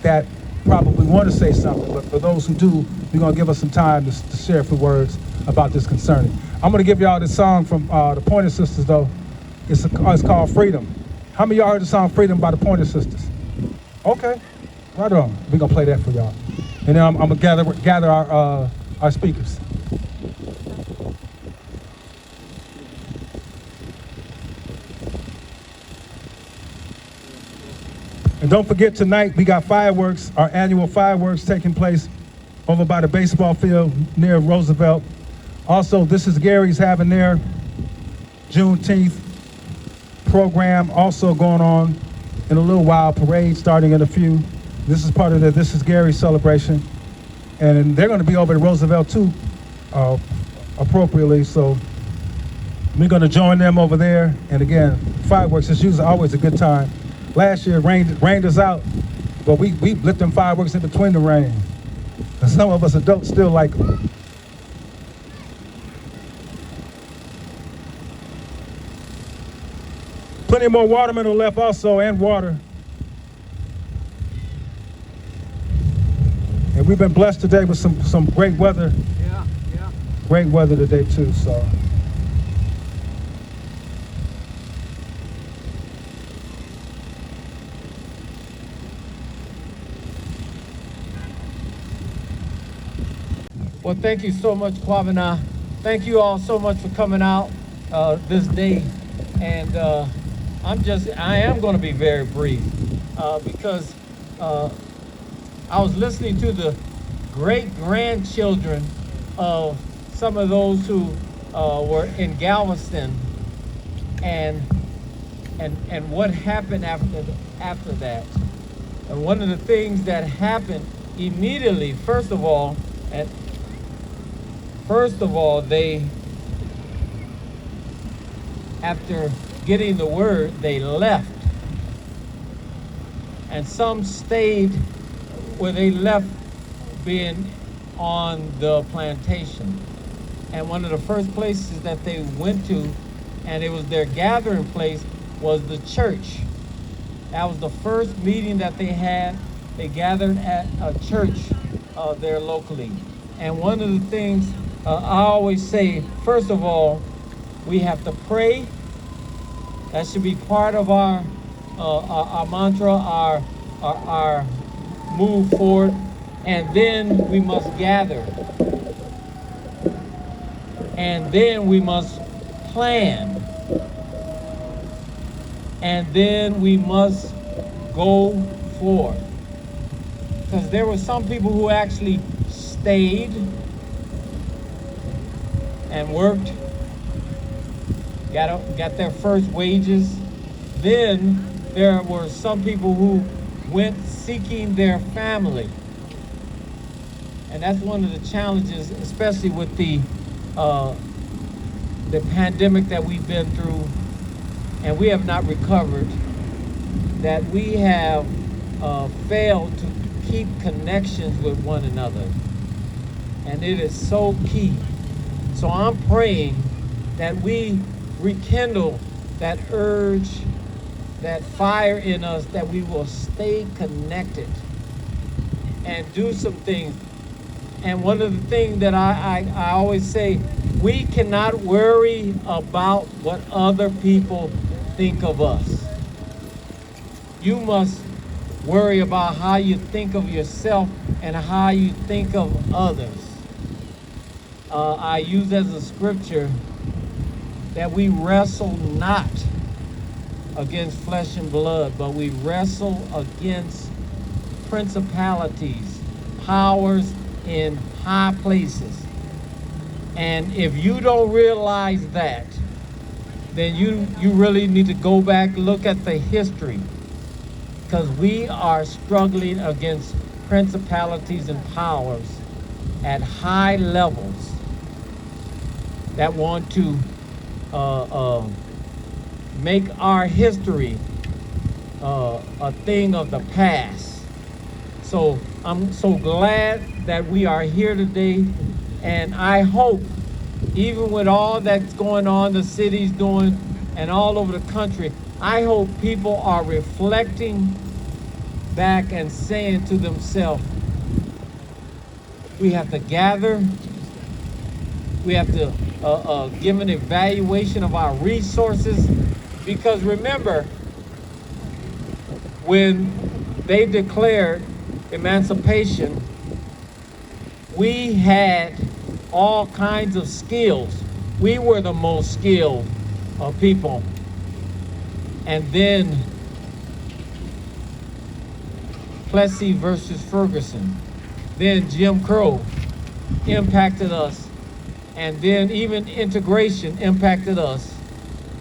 that probably want to say something, but for those who do, we're going to give us some time to share a few words about this concerning. I'm going to give y'all this song from the Pointer Sisters, though. It's called Freedom. How many of y'all heard the song Freedom by the Pointer Sisters? Okay, right on. We're going to play that for y'all. And then I'm going to gather our speakers. And don't forget, tonight we got fireworks, our annual fireworks taking place over by the baseball field near Roosevelt. Also, This Is Gary's having their Juneteenth program also going on in a little while, parade starting in a few. This is part of the This Is Gary celebration. And they're going to be over at Roosevelt too, appropriately. So we're going to join them over there. And again, fireworks is usually always a good time. Last year, rained us out, but we lit them fireworks in between the rain. And some of us adults still like them. Plenty more watermelon left also, and water. And we've been blessed today with some great weather. Yeah. Great weather today too, so. Well, thank you so much, Kwaanzaa. Thank you all so much for coming out this day. And I am going to be very brief because I was listening to the great-grandchildren of some of those who were in Galveston and what happened after that. And one of the things that happened immediately, first of all, they, after getting the word, they left. And some stayed where they left, being on the plantation. And one of the first places that they went to, and it was their gathering place, was the church. That was the first meeting that they had. They gathered at a church there locally. And one of the things I always say, first of all, we have to pray. That should be part of our mantra, our move forward. And then we must gather. And then we must plan. And then we must go forth. Because there were some people who actually stayed and worked, got their first wages. Then there were some people who went seeking their family. And that's one of the challenges, especially with the pandemic that we've been through, and we have not recovered, that we have failed to keep connections with one another. And it is so key. So I'm praying that we rekindle that urge, that fire in us, that we will stay connected and do some things. And one of the things that I always say, we cannot worry about what other people think of us. You must worry about how you think of yourself and how you think of others. I use as a scripture that we wrestle not against flesh and blood, but we wrestle against principalities, powers in high places. And if you don't realize that, then you really need to go back, look at the history, because we are struggling against principalities and powers at high levels that want to make our history a thing of the past. So I'm so glad that we are here today, and I hope, even with all that's going on, the city's doing, and all over the country, I hope people are reflecting back and saying to themselves, we have to gather, we have to give an evaluation of our resources, because remember, when they declared emancipation, we had all kinds of skills. We were the most skilled people. And then Plessy versus Ferguson. then Jim Crow impacted us, and then even integration impacted us,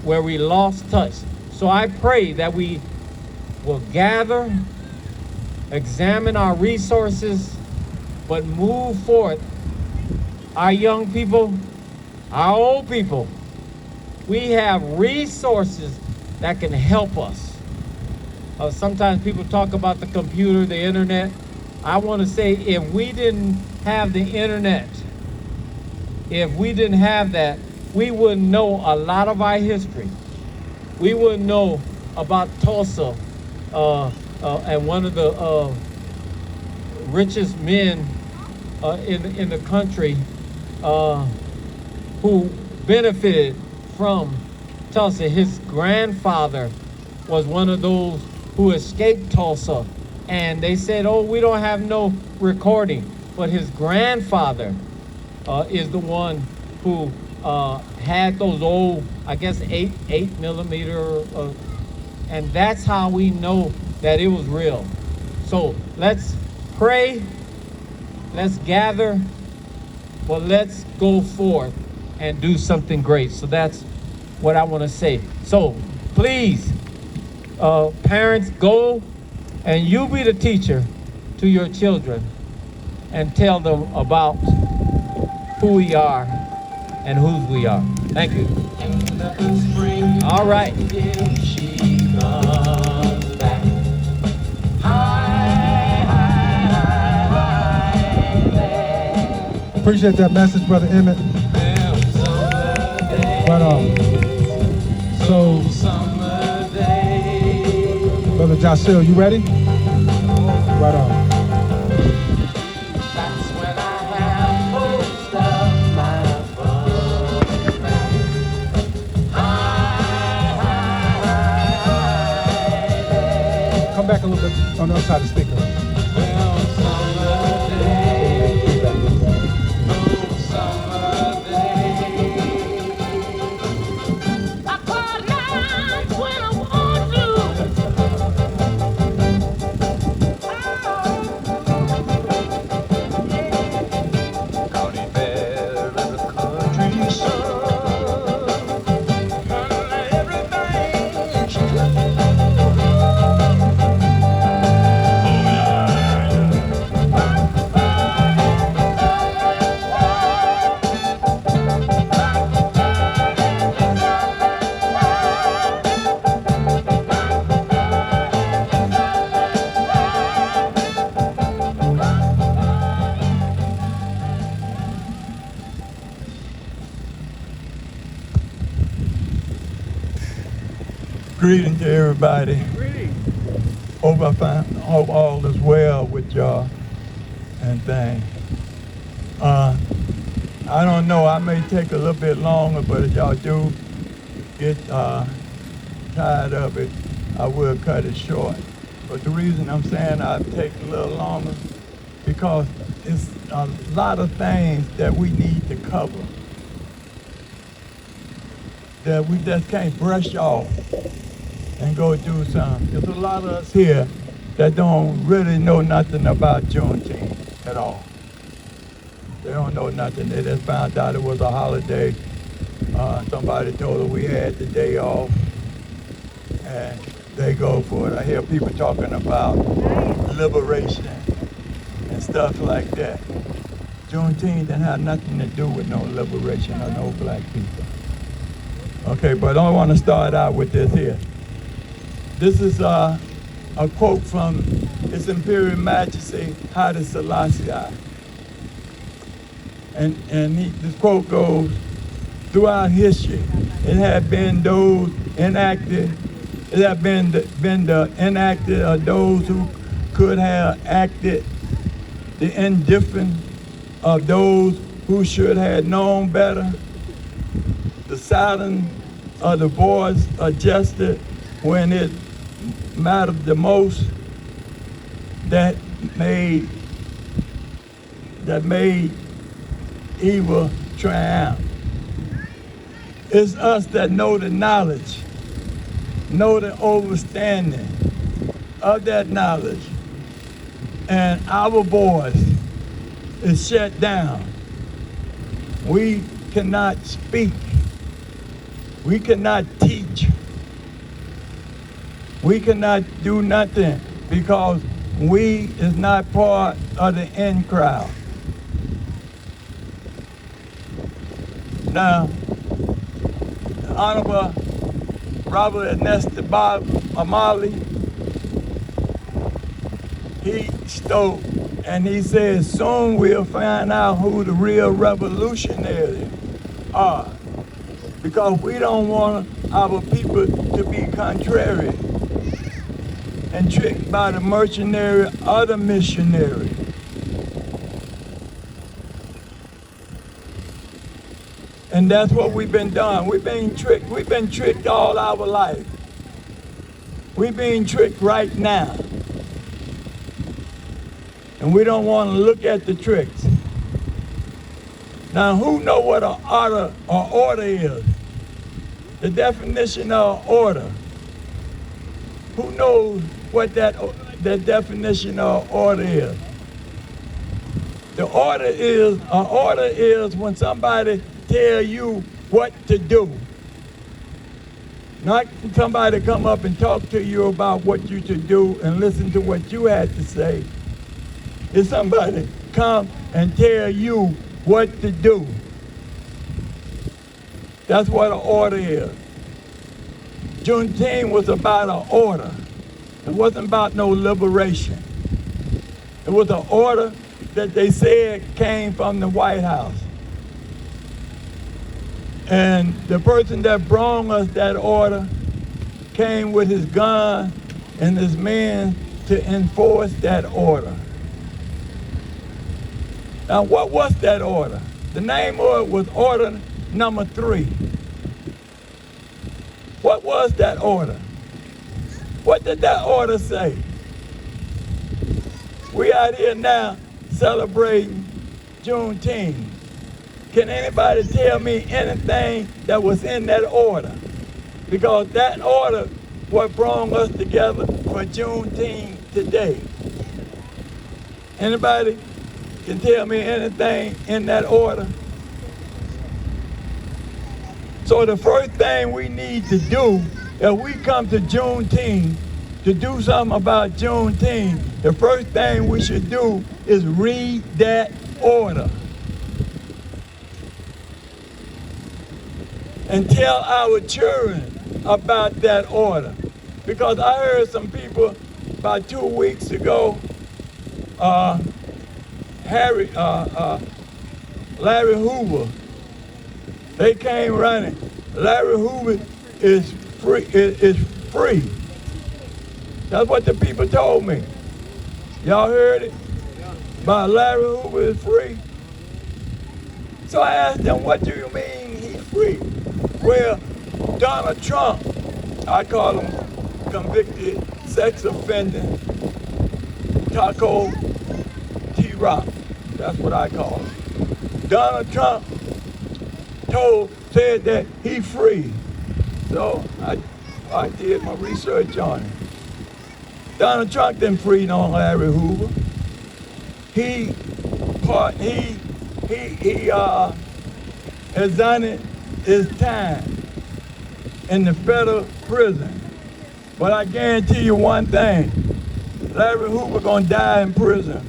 where we lost touch. So I pray that we will gather, examine our resources, but move forward. Our young people, our old people, we have resources that can help us. Sometimes people talk about the computer, the internet. I want to say, if we didn't have the internet, if we didn't have that, we wouldn't know a lot of our history. We wouldn't know about Tulsa, and one of the richest men in the country who benefited from Tulsa. His grandfather was one of those who escaped Tulsa, and they said, oh, we don't have no recording, but his grandfather is the one who had those old, I guess, 8 millimeter, and that's how we know that it was real. So let's pray, let's gather, but let's go forth and do something great. So that's what I want to say. So please, parents, go and you be the teacher to your children and tell them about who we are and whose we are. Thank you. All right. Appreciate that message, Brother Emmett. But so, Brother Joshua, you ready? Right on. Come back a little bit on the other side of the speaker. Greeting to everybody. Hope all is well with y'all and things. I don't know, I may take a little bit longer, but if y'all do get tired of it, I will cut it short. But the reason I'm saying I'll take a little longer, because it's a lot of things that we need to cover that we just can't brush off and go do something. There's a lot of us here that don't really know nothing about Juneteenth at all. They don't know nothing. They just found out it was a holiday. Somebody told them we had the day off, and they go for it. I hear people talking about liberation and stuff like that. Juneteenth didn't have nothing to do with no liberation of no black people. Okay, but I want to start out with this here. This is a quote from His Imperial Majesty Haile Selassie. And this quote goes, throughout history, it had been those enacted, it had been the enacted of those who could have acted, the indifferent of those who should have known better, the silence of the voice adjusted when it mattered the most, that made evil triumph. It's us that know the knowledge, know the understanding of that knowledge, and our voice is shut down. We cannot speak. We cannot teach. We cannot do nothing because we is not part of the in crowd. Now, the Honorable Robert Ernesto Bob Amali, he spoke and he said, soon we'll find out who the real revolutionaries are. Because we don't want our people to be contrary and tricked by the mercenary or the missionary. And that's what we've been done. We've been tricked. We've been tricked all our life. We're being tricked right now. And we don't want to look at the tricks. Now, who know what an order is? The definition of order. Who knows what that definition of order is? The order is when somebody tell you what to do. Not somebody come up and talk to you about what you should do and listen to what you had to say. It's somebody come and tell you what to do. That's what an order is. Juneteenth was about an order. It wasn't about no liberation. It was an order that they said came from the White House. And the person that brought us that order came with his gun and his men to enforce that order. Now, what was that order? The name of it was Order Number 3. What was that order? What did that order say? We out here now celebrating Juneteenth. Can anybody tell me anything that was in that order? Because that order what brought us together for Juneteenth today. Anybody can tell me anything in that order? So the first thing we need to do, if we come to Juneteenth, to do something about Juneteenth, the first thing we should do is read that order. And tell our children about that order. Because I heard some people about 2 weeks ago, Larry Hoover, they came running. Larry Hoover is free. That's what the people told me. Y'all heard it? About Larry Hoover is free. So I asked them, what do you mean he's free? Well, Donald Trump, I call him convicted sex offender, Taco T-Rock. That's what I call him. Donald Trump said that he's free. So I did my research on him. Donald Trump didn't free no Larry Hoover. He has done his time in the federal prison. But I guarantee you one thing, Larry Hoover gonna die in prison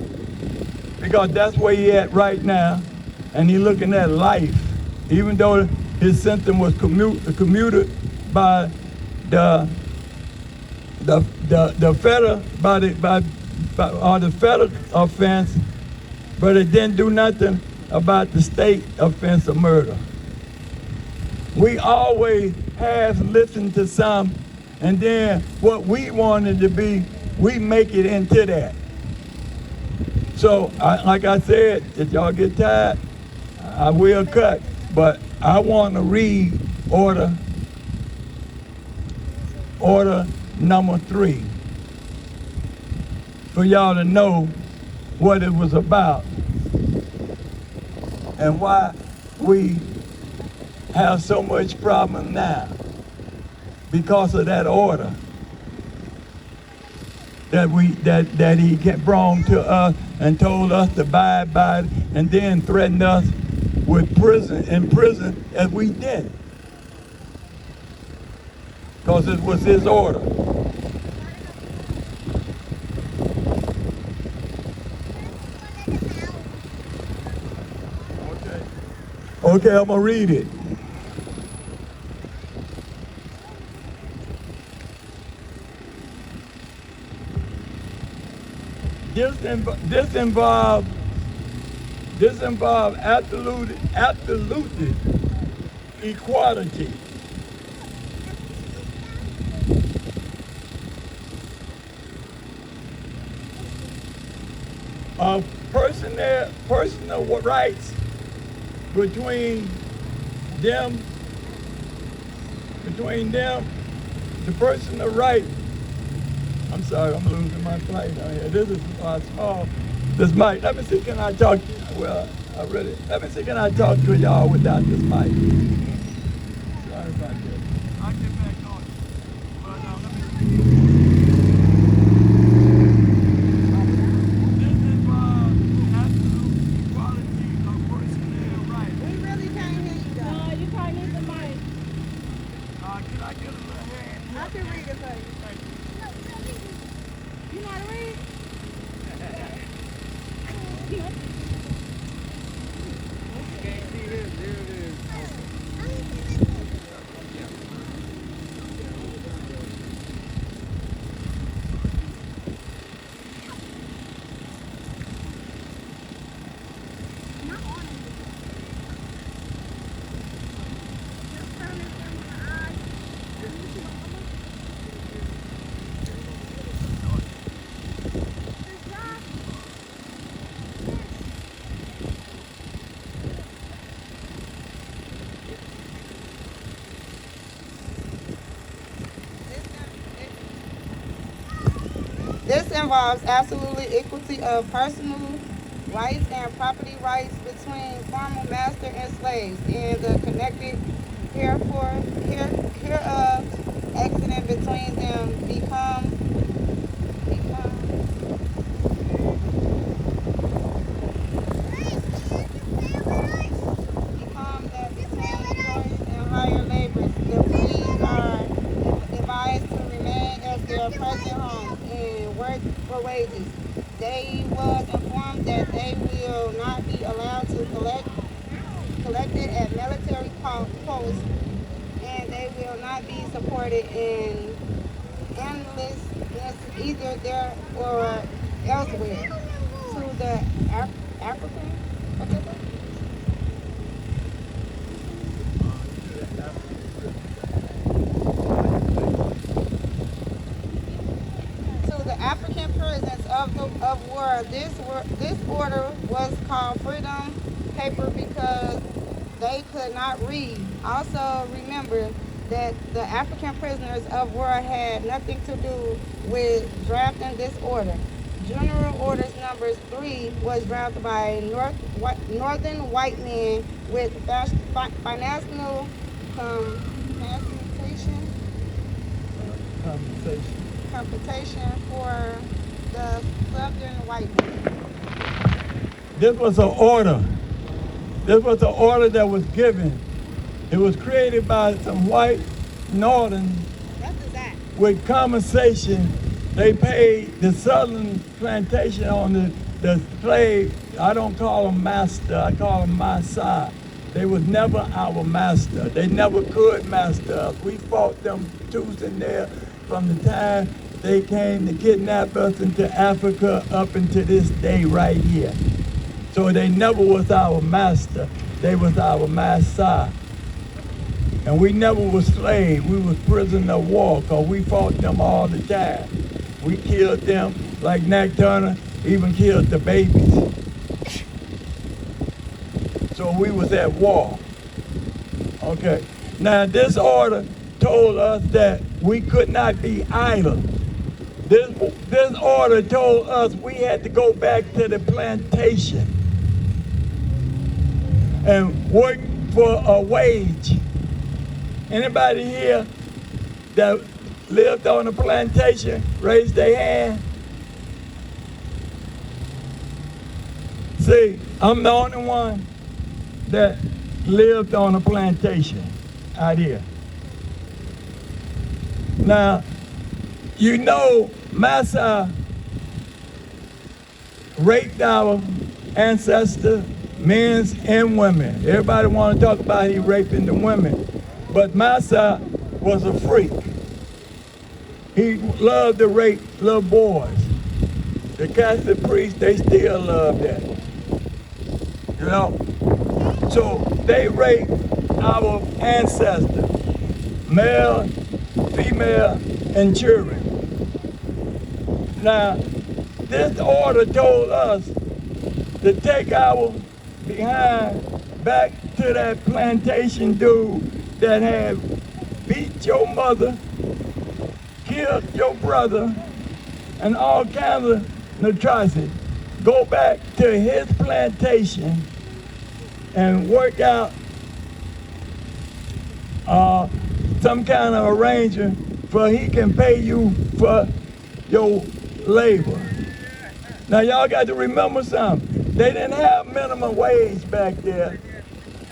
because that's where he at right now, and he looking at life, even though his sentence was commuted by the federal offense, but it didn't do nothing about the state offense of murder. We always have listened to some, and then what we wanted to be, we make it into that. So, like I said, if y'all get tired, I will cut, but I want to read order number 3 for y'all to know what it was about and why we have so much problem now because of that order. that he brought to us and told us to abide by it, and then threatened us with prison as we did, because it was his order. Okay, I'm gonna read it. This involves absolute equality. Of personal rights between them, the personal right. I'm sorry, I'm losing my flight down here. This is small. This mic. Let me see, can I talk? Well, I really. Let me see, can I talk to y'all without this mic? Sorry about that. I'll get back on it. But let me read. This involves absolute equality of personnel rights. We really can't hear you, though. No, you probably need the mic. Can I get a little hand? I can read it for you. You know how to read? This involves absolutely equality of personal rights and property rights between former master and slaves, and the connected hereof accident between them become that between employees and hired laborers. The employees are advised to remain at their present homes and work for wages. They was informed that they will not be allowed to collect it at military posts, and they will not be supported in endlessness either there or elsewhere. To the African, African prisoners of war. This order was called freedom paper because they could not read. Also remember that the African prisoners of war had nothing to do with drafting this order. General Orders Number 3 was drafted by northern white men with financial compensation for the southern white men. This was an order. This was an order that was given. It was created by some white northern with compensation. They paid the southern plantation on the slave. I don't call them master, I call them my side. They was never our master. They never could master us. We fought them tooth and nail from the time they came to kidnap us into Africa up until this day right here. So they never was our master. They was our master. And we never was slaves. We was prisoner of war because we fought them all the time. We killed them like Nat Turner even killed the babies. So we was at war. Okay. Now this order told us that we could not be idle. This order told us we had to go back to the plantation and work for a wage. Anybody here that lived on a plantation, raise their hand. See, I'm the only one that lived on a plantation out here. Now, you know, Massa raped our ancestors, men and women. Everybody want to talk about he raping the women, but Massa was a freak. He loved to rape little boys. The Catholic priests, they still love that. You know? So they raped our ancestors, male, female, and children. Now, this order told us to take our behind back to that plantation dude that had beat your mother, killed your brother, and all kinds of atrocities. Go back to his plantation and work out some kind of arrangement for he can pay you for your labor. Now y'all got to remember something. They didn't have minimum wage back there.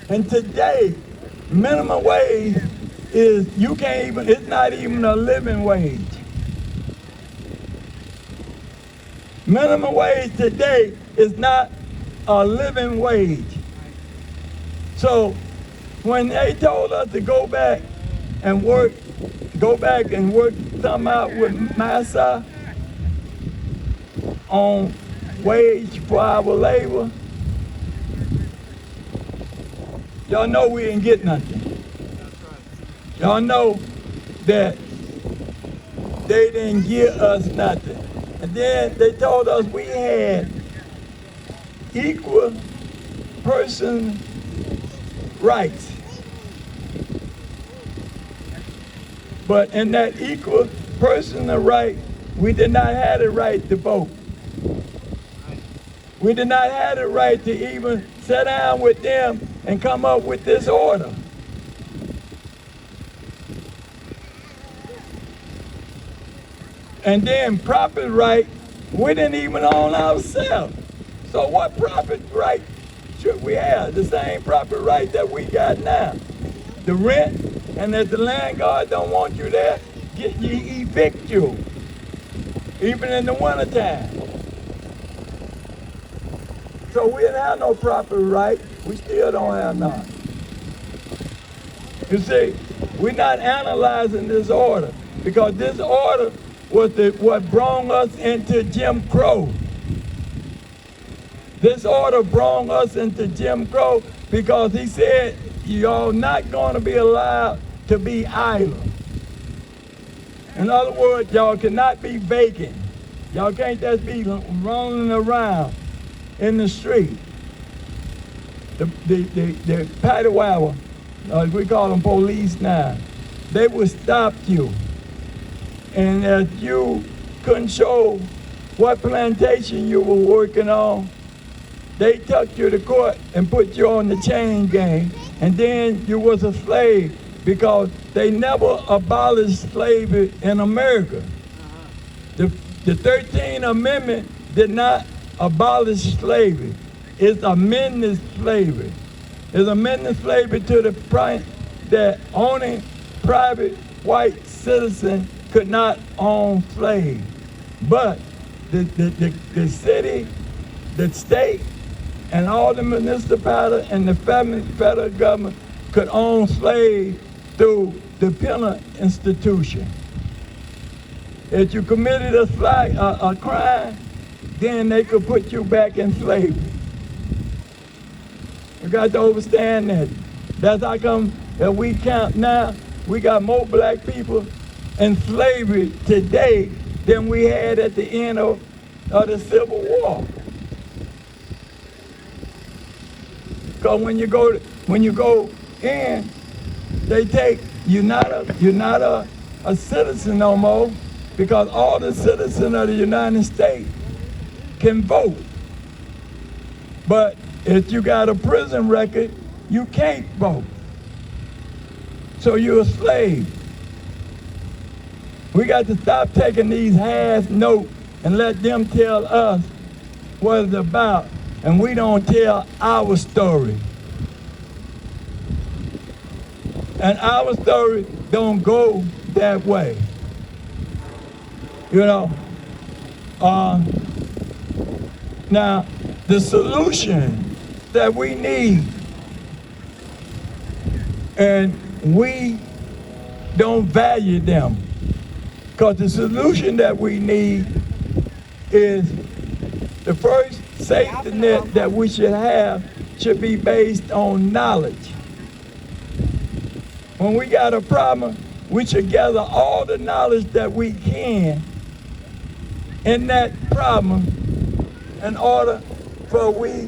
And today, minimum wage is, you can't even, it's not even a living wage. Minimum wage today is not a living wage. So when they told us to go back and work something out with Massa on wage for our labor, y'all know we didn't get nothing. Y'all know that they didn't give us nothing. And then they told us we had equal person rights. But in that equal personal right, we did not have the right to vote. We did not have the right to even sit down with them and come up with this order. And then property right, we didn't even own ourselves. So what property right should we have? The same property right that we got now. The rent, and if the landlord don't want you there, he evict you, even in the wintertime. So we didn't have no property right. We still don't have none. You see, we're not analyzing this order because this order was what brought us into Jim Crow. This order brought us into Jim Crow because he said, y'all not going to be allowed to be idle. In other words, y'all cannot be vacant. Y'all can't just be rolling around in the street. The Padawawa, we call them police now, they would stop you. And if you couldn't show what plantation you were working on, they took you to court and put you on the chain gang. And then you was a slave because they never abolished slavery in America. The 13th Amendment did not abolish slavery. It's amended slavery. It's amended slavery to the point that only private white citizen could not own slaves. But the city, the state, and all the municipalities and the federal government could own slaves through the penal institution. If you committed a crime, then they could put you back in slavery. You got to understand that. That's how come that we count now, we got more black people in slavery today than we had at the end of the Civil War. Because when you go in, they take, you're not a citizen no more, because all the citizens of the United States can vote. But if you got a prison record, you can't vote. So you're a slave. We got to stop taking these half notes and let them tell us what it's about and we don't tell our story. And our story don't go that way. You know, now the solution that we need, and we don't value them, because the solution that we need is the first safety net that we should have should be based on knowledge. When we got a problem, we should gather all the knowledge that we can in that problem in order for we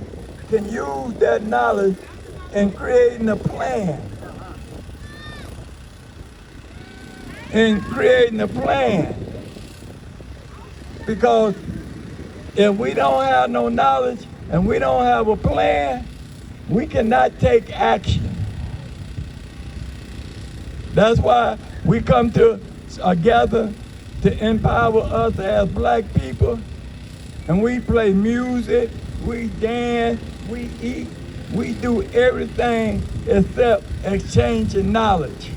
can use that knowledge in creating a plan. Because if we don't have no knowledge and we don't have a plan, we cannot take action. That's why we come together to empower us as black people, and we play music, we dance, we eat, we do everything except exchanging knowledge.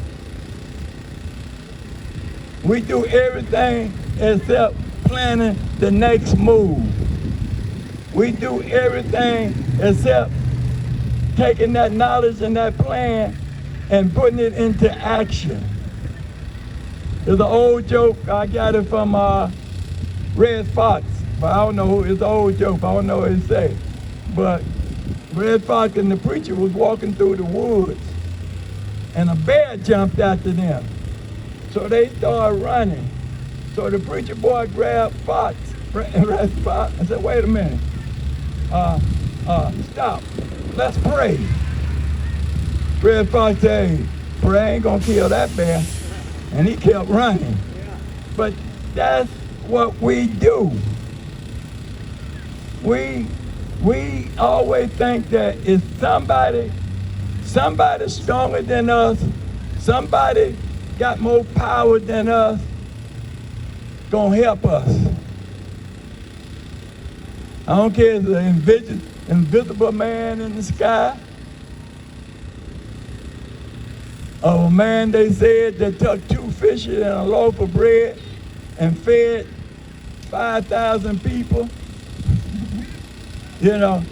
We do everything except planning the next move. We do everything except taking that knowledge and that plan and putting it into action. There's an old joke, I got it from Red Fox, but I don't know who, it's an old joke, I don't know what it say. But Red Fox and the preacher was walking through the woods, and a bear jumped after them. So they started running. So the preacher boy grabbed Red Fox, and said, wait a minute, stop, let's pray. Red Fox said, prayer ain't gonna kill that bear. And he kept running. But that's what we do. We always think that it's somebody stronger than us, somebody got more power than us, gonna help us. I don't care if it's an invisible man in the sky, of a man they said that took 2 fishes and a loaf of bread and fed 5,000 people. You know,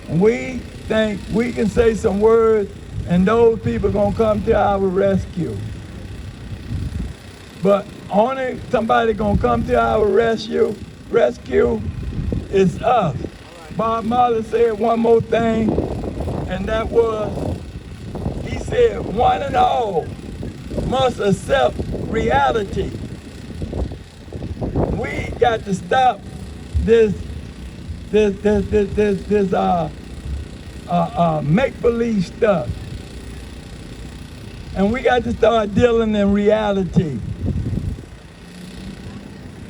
we think we can say some words and those people gonna come to our rescue. But only somebody gonna come to our rescue is us. Bob Marley said one more thing, and that was, he said, one and all must accept reality. We got to stop this make-believe stuff. And we got to start dealing in reality.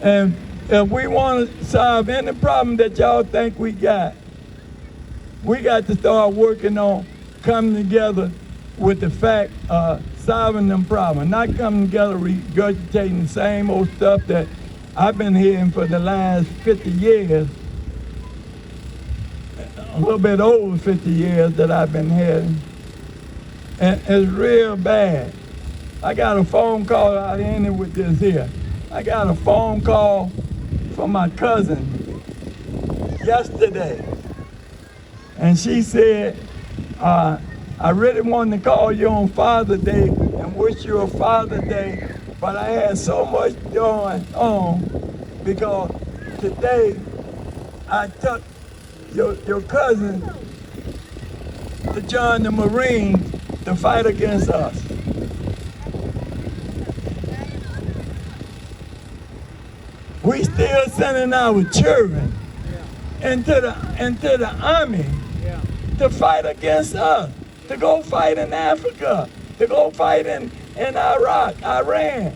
And if we want to solve any problem that y'all think we got to start working on coming together with the fact of solving them problems, not coming together regurgitating the same old stuff that I've been hearing for the last 50 years, a little bit over 50 years that I've been hearing. And it's real bad. I got a phone call out in it with this here. I got a phone call from my cousin yesterday. And she said, I really wanted to call you on Father's Day and wish you a Father's Day, but I had so much going on because today I took your cousin to join the Marines to fight against us. We still sending our children into the army to fight against us, to go fight in Africa, to go fight in Iraq, Iran,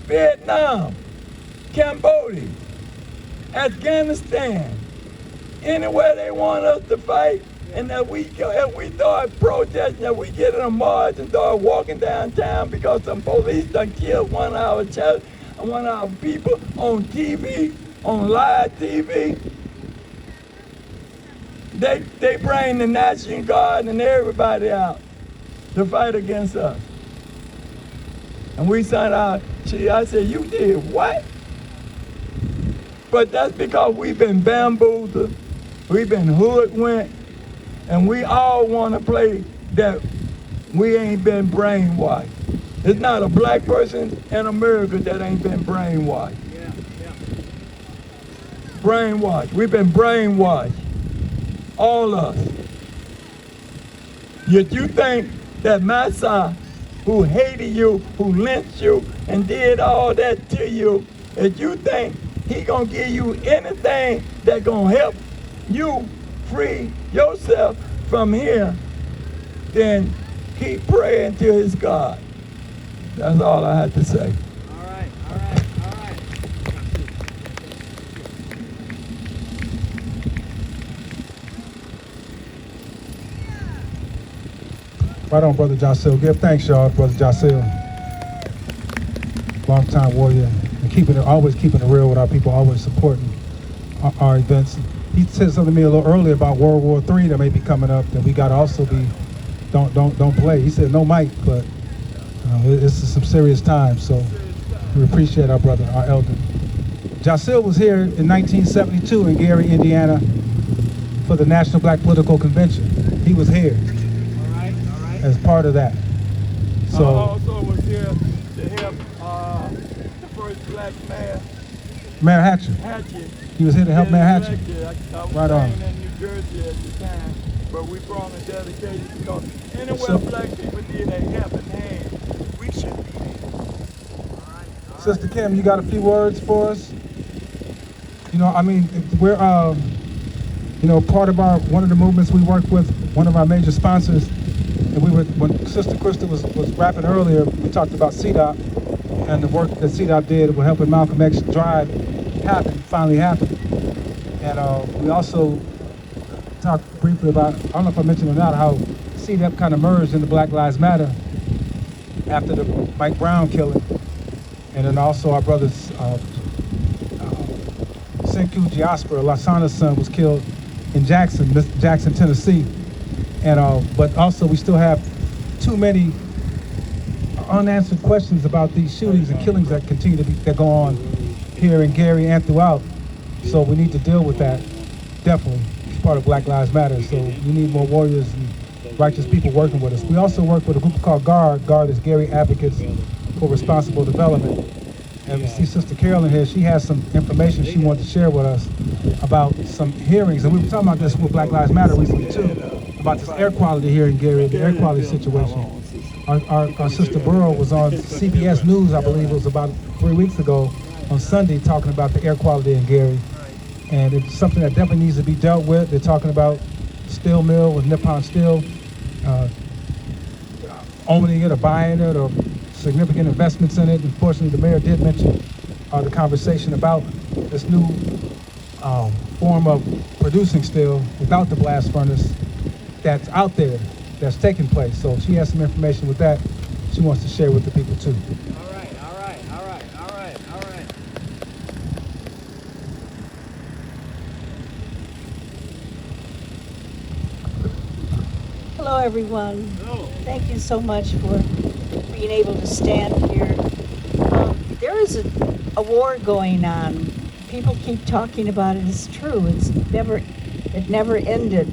Vietnam, Cambodia, Afghanistan, anywhere they want us to fight. And that if we start protesting, that we get in a march and start walking downtown because some police done killed one of our people on TV, on live TV. They bring the National Guard and everybody out to fight against us. And we sent out, I said, you did what? But that's because we've been bamboozled, we've been hoodwinked, and we all want to play that we ain't been brainwashed. There's not a black person in America that ain't been brainwashed. Brainwashed. We've been brainwashed. All of us. Yet you think that Massa, who hated you, who lynched you, and did all that to you, that you think he gonna give you anything that gonna help you free yourself from here, then keep praying to his God. That's all I had to say. All right, all right, all right. Right on, Brother Jacil. Give thanks, y'all, Brother Jacil. Long-time warrior. And always keeping it real with our people, always supporting our events. He said something to me a little earlier about World War III that may be coming up, that we got to also be, don't play. He said no mic, but it's some serious times, so we appreciate our brother, our elder. Jacil was here in 1972 in Gary, Indiana for the National Black Political Convention. He was here as part of that. So I also was here to help the first black mayor, Mayor Hatcher. He was here to help Mayor Hatcher. I was Right on. in New Jersey at the time, but we brought a dedication because anywhere black people need a helping hand, we should be there. Sister Kim, you got a few words for us? You know, I mean, we're, you know, part of one of the movements we work with, one of our major sponsors, and when Sister Krista was rapping earlier, we talked about CDOT and the work that CDOT did with helping Malcolm X Drive finally happen. And we also talked briefly about, I don't know if I mentioned or not, how CDOT kind of merged into Black Lives Matter after the Mike Brown killing. And then also our brothers, Senku Giaspera, Lasana's son, was killed in Jackson, Tennessee. And but also we still have too many unanswered questions about these shootings and killings that continue that go on here in Gary and throughout. So we need to deal with that, definitely. It's part of Black Lives Matter. So we need more warriors and righteous people working with us. We also work with a group called GARD. GARD is Gary Advocates for Responsible Development. And we see Sister Carolyn here. She has some information she wanted to share with us about some hearings. And we were talking about this with Black Lives Matter recently too, about this air quality here in Gary, the air quality situation. Our Sister Burrow was on CBS News, I believe it was about 3 weeks ago, on Sunday, talking about the air quality in Gary. And it's something that definitely needs to be dealt with. They're talking about steel mill with Nippon Steel, owning it or buying it or significant investments in it. Unfortunately, the mayor did mention the conversation about this new form of producing steel without the blast furnace that's out there, that's taking place. So she has some information with that she wants to share with the people too. All right. Hello, everyone. Hello. Thank you so much for being able to stand here. There is a war going on. People keep talking about it. It's true. It never ended.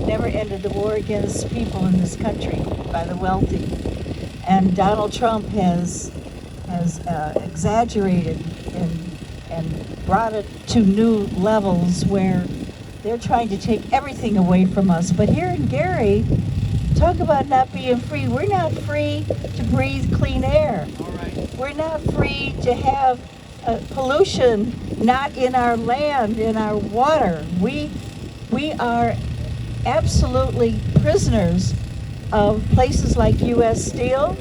Never ended, the war against people in this country by the wealthy. And Donald Trump has exaggerated and brought it to new levels where they're trying to take everything away from us. But here in Gary, talk about not being free. We're not free to breathe clean air. We're not free to have pollution not in our land, in our water. We are absolutely prisoners of places like U.S. Steel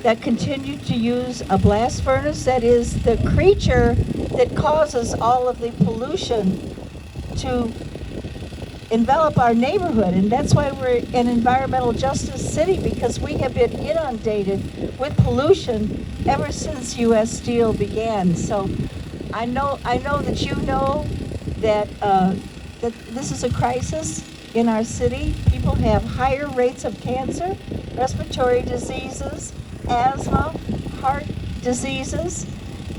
that continue to use a blast furnace that is the creature that causes all of the pollution to envelop our neighborhood. And that's why we're an environmental justice city, because we have been inundated with pollution ever since U.S. Steel began. So I know that you know that that this is a crisis in our city. People have higher rates of cancer, respiratory diseases, asthma, heart diseases,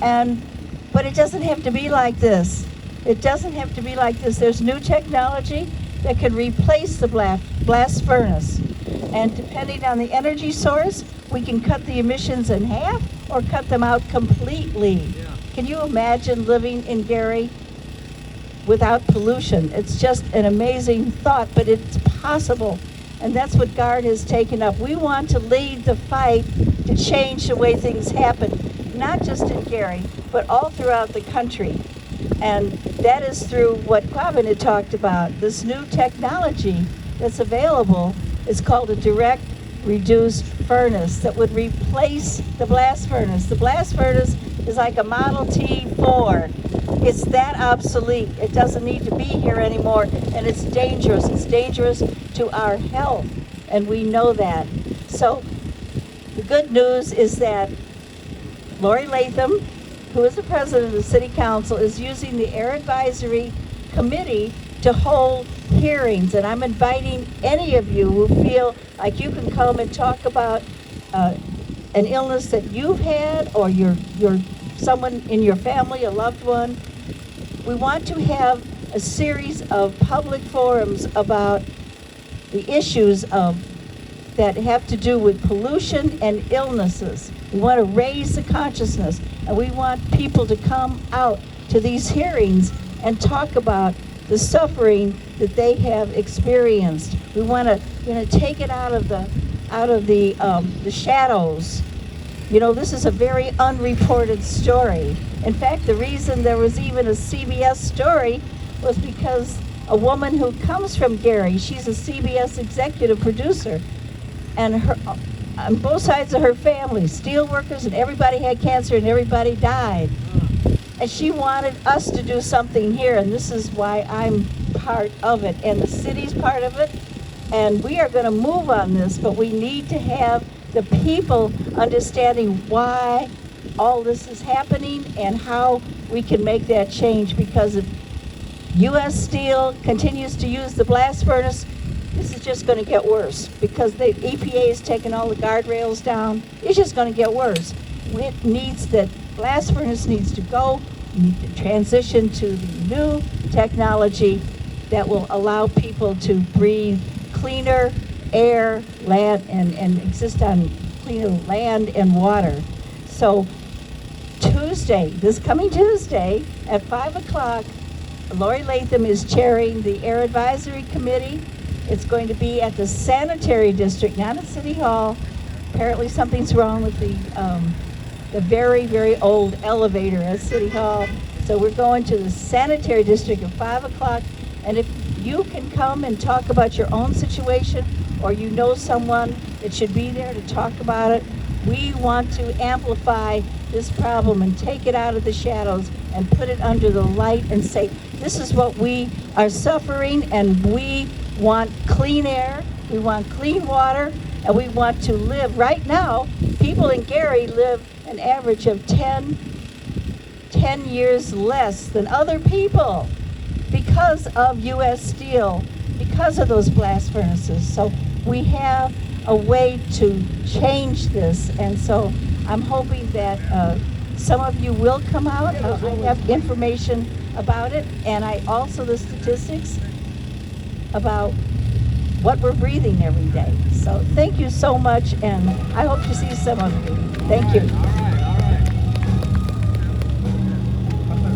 but it doesn't have to be like this. It doesn't have to be like this. There's new technology that can replace the blast furnace. And depending on the energy source, we can cut the emissions in half or cut them out completely. Yeah. Can you imagine living in Gary without pollution? It's just an amazing thought, but it's possible. And that's what GUARD has taken up. We want to lead the fight to change the way things happen, not just in Gary, but all throughout the country. And that is through what Quabbin had talked about. This new technology that's available is called a direct reduced furnace that would replace the blast furnace. The blast furnace is like a Model T Ford. It's that obsolete. It doesn't need to be here anymore, and it's dangerous. It's dangerous to our health, and we know that. So the good news is that Lori Latham, who is the president of the city council, is using the Air Advisory Committee to hold hearings, and I'm inviting any of you who feel like you can come and talk about an illness that you've had, or you're someone in your family, a loved one. We want to have a series of public forums about the issues that have to do with pollution and illnesses. We want to raise the consciousness, and we want people to come out to these hearings and talk about the suffering that they have experienced. We want to, take it out of the shadows. This is a very unreported story. In fact, the reason there was even a CBS story was because a woman who comes from Gary, she's a CBS executive producer, and on both sides of her family, steel workers, and everybody had cancer and everybody died. And she wanted us to do something here, and this is why I'm part of it, and the city's part of it, and we are going to move on this, but we need to have the people understanding why all this is happening and how we can make that change, because if U.S. Steel continues to use the blast furnace, this is just going to get worse, because the EPA has taken all the guardrails down. It's just going to get worse. It needs that blast furnace needs to go. We need to transition to the new technology that will allow people to breathe cleaner air, land, and exist on cleaner land and water. So this coming Tuesday at 5 o'clock, Lori Latham is chairing the Air Advisory Committee. It's going to be at the Sanitary District, not at City Hall. Apparently something's wrong with the very, very old elevator at City Hall. So we're going to the Sanitary District at 5 o'clock. And if you can come and talk about your own situation, or you know someone that should be there to talk about it, we want to amplify this problem and take it out of the shadows and put it under the light and say, this is what we are suffering, and we want clean air, we want clean water, and we want to live. Right now, people in Gary live an average of 10 years less than other people because of U.S. Steel, because of those blast furnaces. So we have a way to change this, and so I'm hoping that some of you will come out. I have information about it, and I also the statistics about what we're breathing every day. So thank you so much, and I hope to see some of you. Thank you.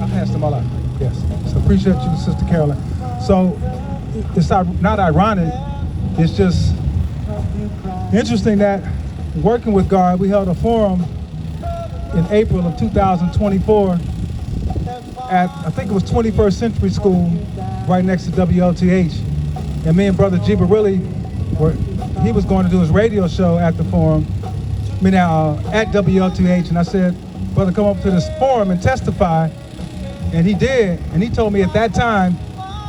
I'll pass them all out. Yes. So appreciate you, Sister Carolyn. So it's not ironic, it's just interesting that working with GUARD, we held a forum in April of 2024 at, I think it was 21st Century School, right next to WLTH. And me and Brother Jiba really he was going to do his radio show at the forum, at WLTH, and I said, brother, come up to this forum and testify. And he did, and he told me at that time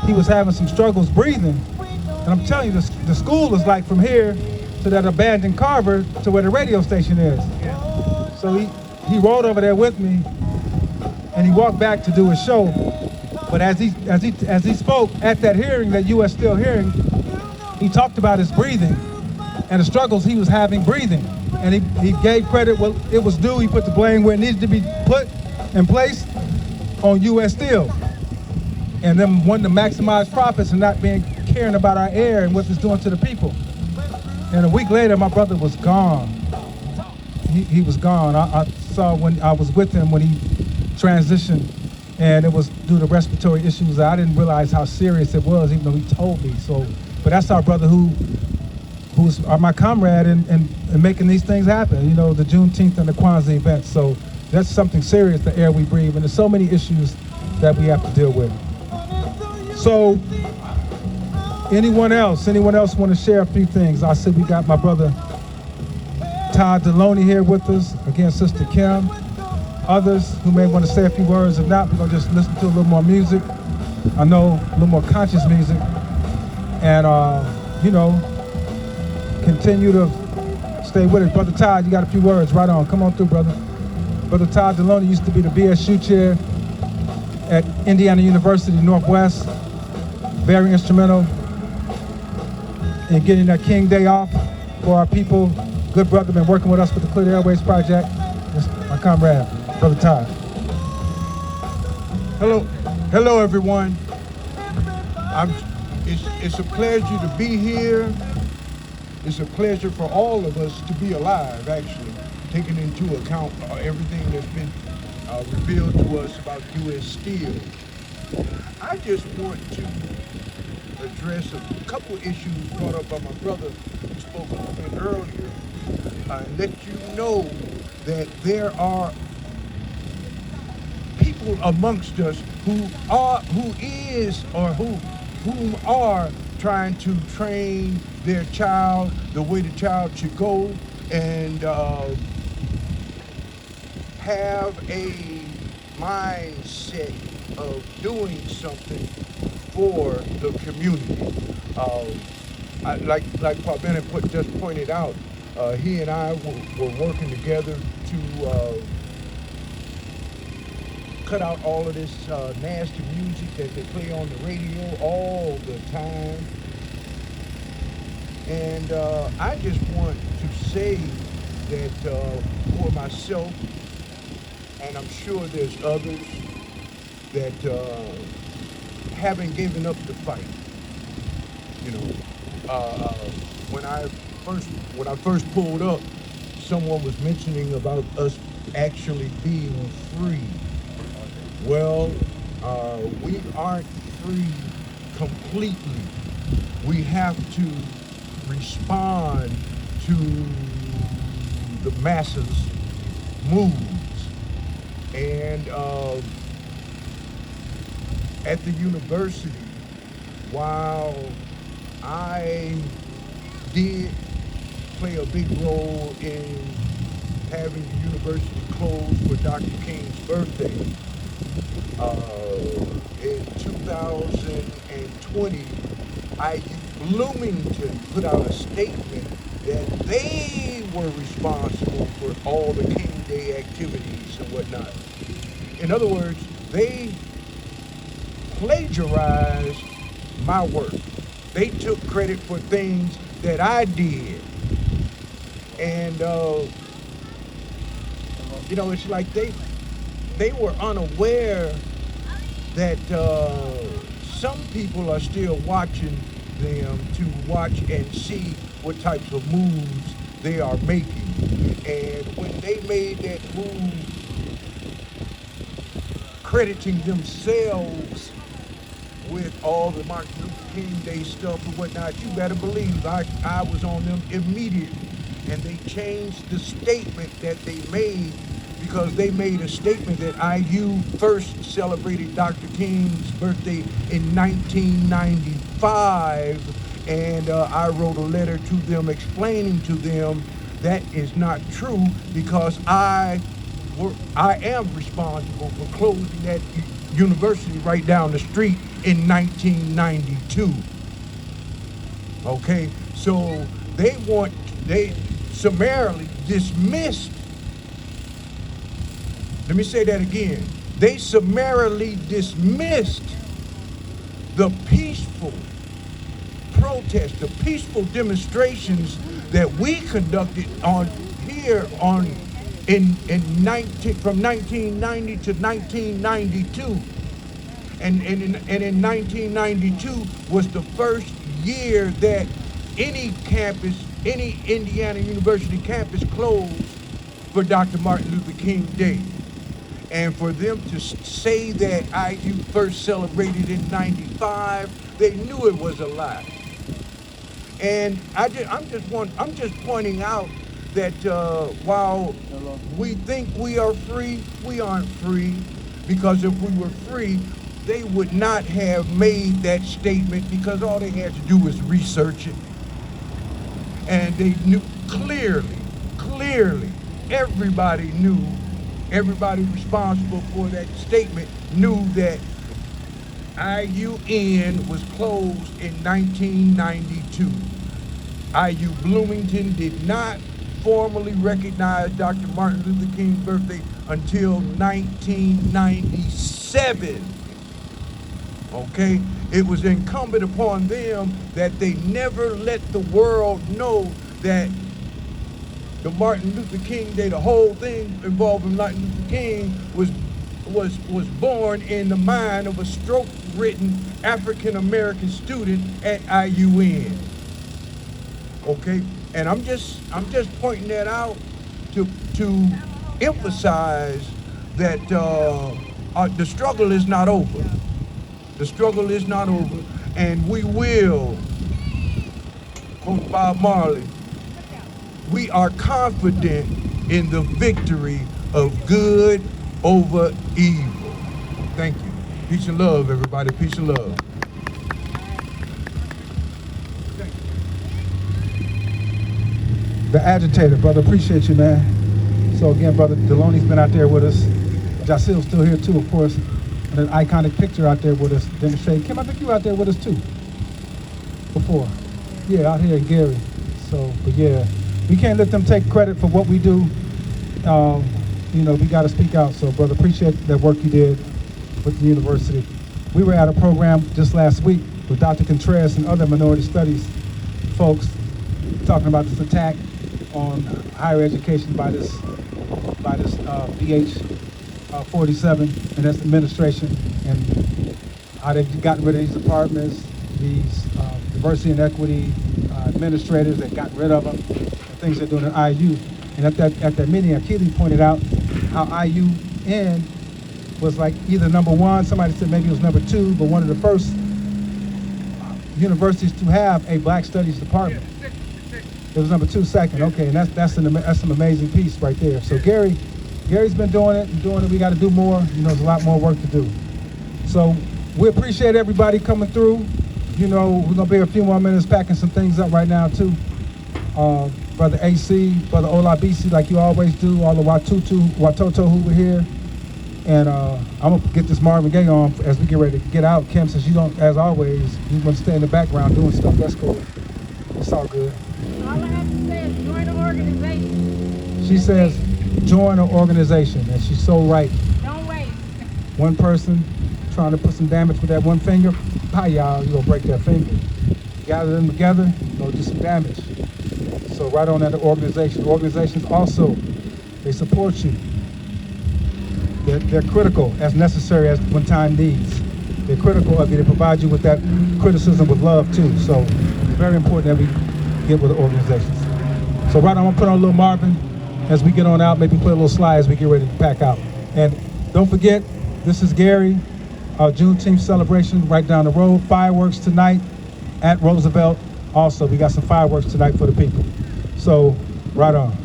he was having some struggles breathing. And I'm telling you, the school is like from here to that abandoned Carver to where the radio station is. So he rode over there with me, and he walked back to do his show. But as he spoke at that hearing, that U.S. Still hearing, he talked about his breathing and the struggles he was having breathing. And he gave credit where it was due. He put the blame where it needed to be put in place on U.S. Steel. And them wanting to maximize profits and not caring about our air and what it's doing to the people. And a week later, my brother was gone. He was gone. I saw when I was with him when he transitioned, and it was due to respiratory issues. I didn't realize how serious it was, even though he told me. So, but that's our brother who's my comrade in making these things happen. You know, the Juneteenth and the Kwaanzaa events. So that's something serious, the air we breathe, and there's so many issues that we have to deal with. So, anyone else want to share a few things? I see we got my brother Todd Deloney here with us, again, Sister Kim. Others who may want to say a few words. If not, we're going to just listen to a little more music. I know a little more conscious music. And, you know, continue to stay with us. Brother Todd, you got a few words. Right on. Come on through, brother. Brother Todd Deloney used to be the BSU chair at Indiana University Northwest. Very instrumental in getting that King Day off for our people. Good brother, been working with us with the Clear the Airways Project. This is my comrade, Brother Todd. Hello everyone. It's a pleasure to be here. It's a pleasure for all of us to be alive, actually, taking into account everything that's been revealed to us about U.S. Steel. I just want to address a couple issues brought up by my brother who spoke a little bit earlier, and let you know that there are people amongst us whom are trying to train their child the way the child should go, and have a mindset of doing something for the community. Like Paul Bennett just pointed out, he and I were working together to cut out all of this nasty music that they play on the radio all the time. And I just want to say that for myself, and I'm sure there's others that haven't given up the fight. You know, when I first pulled up, someone was mentioning about us actually being free. Well, we aren't free completely. We have to respond to the masses' moods. And at the university, while I did play a big role in having the university closed for Dr. King's birthday, in 2020, IU Bloomington put out a statement that they were responsible for all the King Day activities and whatnot. In other words, they plagiarized my work. They took credit for things that I did. And, you know, it's like they were unaware that some people are still watching them to watch and see what types of moves they are making. And when they made that move, crediting themselves with all the Martin Luther King Day stuff and whatnot, you better believe I was on them immediately. And they changed the statement that they made, because they made a statement that IU first celebrated Dr. King's birthday in 1995, and I wrote a letter to them explaining to them that is not true, because I am responsible for closing that university right down the street in 1992. Okay, so they summarily dismissed. Let me say that again. They summarily dismissed the peaceful protests, the peaceful demonstrations that we conducted from 1990 to 1992. And in 1992 was the first year that any Indiana University campus closed for Dr. Martin Luther King Day. And for them to say that IU first celebrated in 95, they knew it was a lie. And I'm just pointing out that while we think we are free, we aren't free, because if we were free, they would not have made that statement, because all they had to do was research it. And they knew clearly, everybody responsible for that statement knew that IUN was closed in 1992. IU Bloomington did not formally recognize Dr. Martin Luther King's birthday until 1997. Okay? It was incumbent upon them that they never let the world know that the Martin Luther King Day, the whole thing involving Martin Luther King was born in the mind of a stroke-ridden African-American student at IUN. Okay? And I'm just pointing that out to emphasize that the struggle is not over. The struggle is not over, and we will, quote Bob Marley, we are confident in the victory of good over evil. Thank you. Peace and love, everybody. Peace and love. The agitator, brother, appreciate you, man. So again, brother, Deloney's been out there with us. Jacil's still here too, of course. And an iconic picture out there with us, demonstrating. Kim, I think you were out there with us too, before. Yeah, out here in Gary. So, but yeah, we can't let them take credit for what we do. You know, we got to speak out. So, brother, appreciate that work you did with the university. We were at a program just last week with Dr. Contreras and other minority studies folks talking about this attack on higher education by this BH 47 and its administration, and how they've gotten rid of these departments, these diversity and equity administrators, they've gotten rid of them, the things they're doing at IU. And at that meeting, Akili pointed out how IUN was like either number one, somebody said maybe it was number two, but one of the first universities to have a Black Studies department. It was number two, second. Okay, and that's an amazing piece right there. So Gary's been doing it. We got to do more. You know, there's a lot more work to do. So we appreciate everybody coming through. You know, we're gonna be a few more minutes packing some things up right now too. Brother AC, Brother Olabisi, like you always do. All the Watoto who were here. And I'm gonna get this Marvin Gaye on as we get ready to get out. Kim, since you don't, as always, you want to stay in the background doing stuff. That's cool. It's all good. All I have to say is join the organization. She says, join an organization, and she's so right. Don't wait. One person trying to put some damage with that one finger, hi y'all, you're gonna break that finger. Gather them together, go do some damage. So right on that organization. Organizations also, they support you. They're critical as necessary as when time needs. They're critical of you. They provide you with that criticism with love too. So it's very important that we get with the organizations. So right, I'm gonna put on a little Marvin as we get on out, maybe play a little slide as we get ready to pack out. And don't forget, this is Gary, our Juneteenth celebration right down the road. Fireworks tonight at Roosevelt. Also, we got some fireworks tonight for the people. So, right on.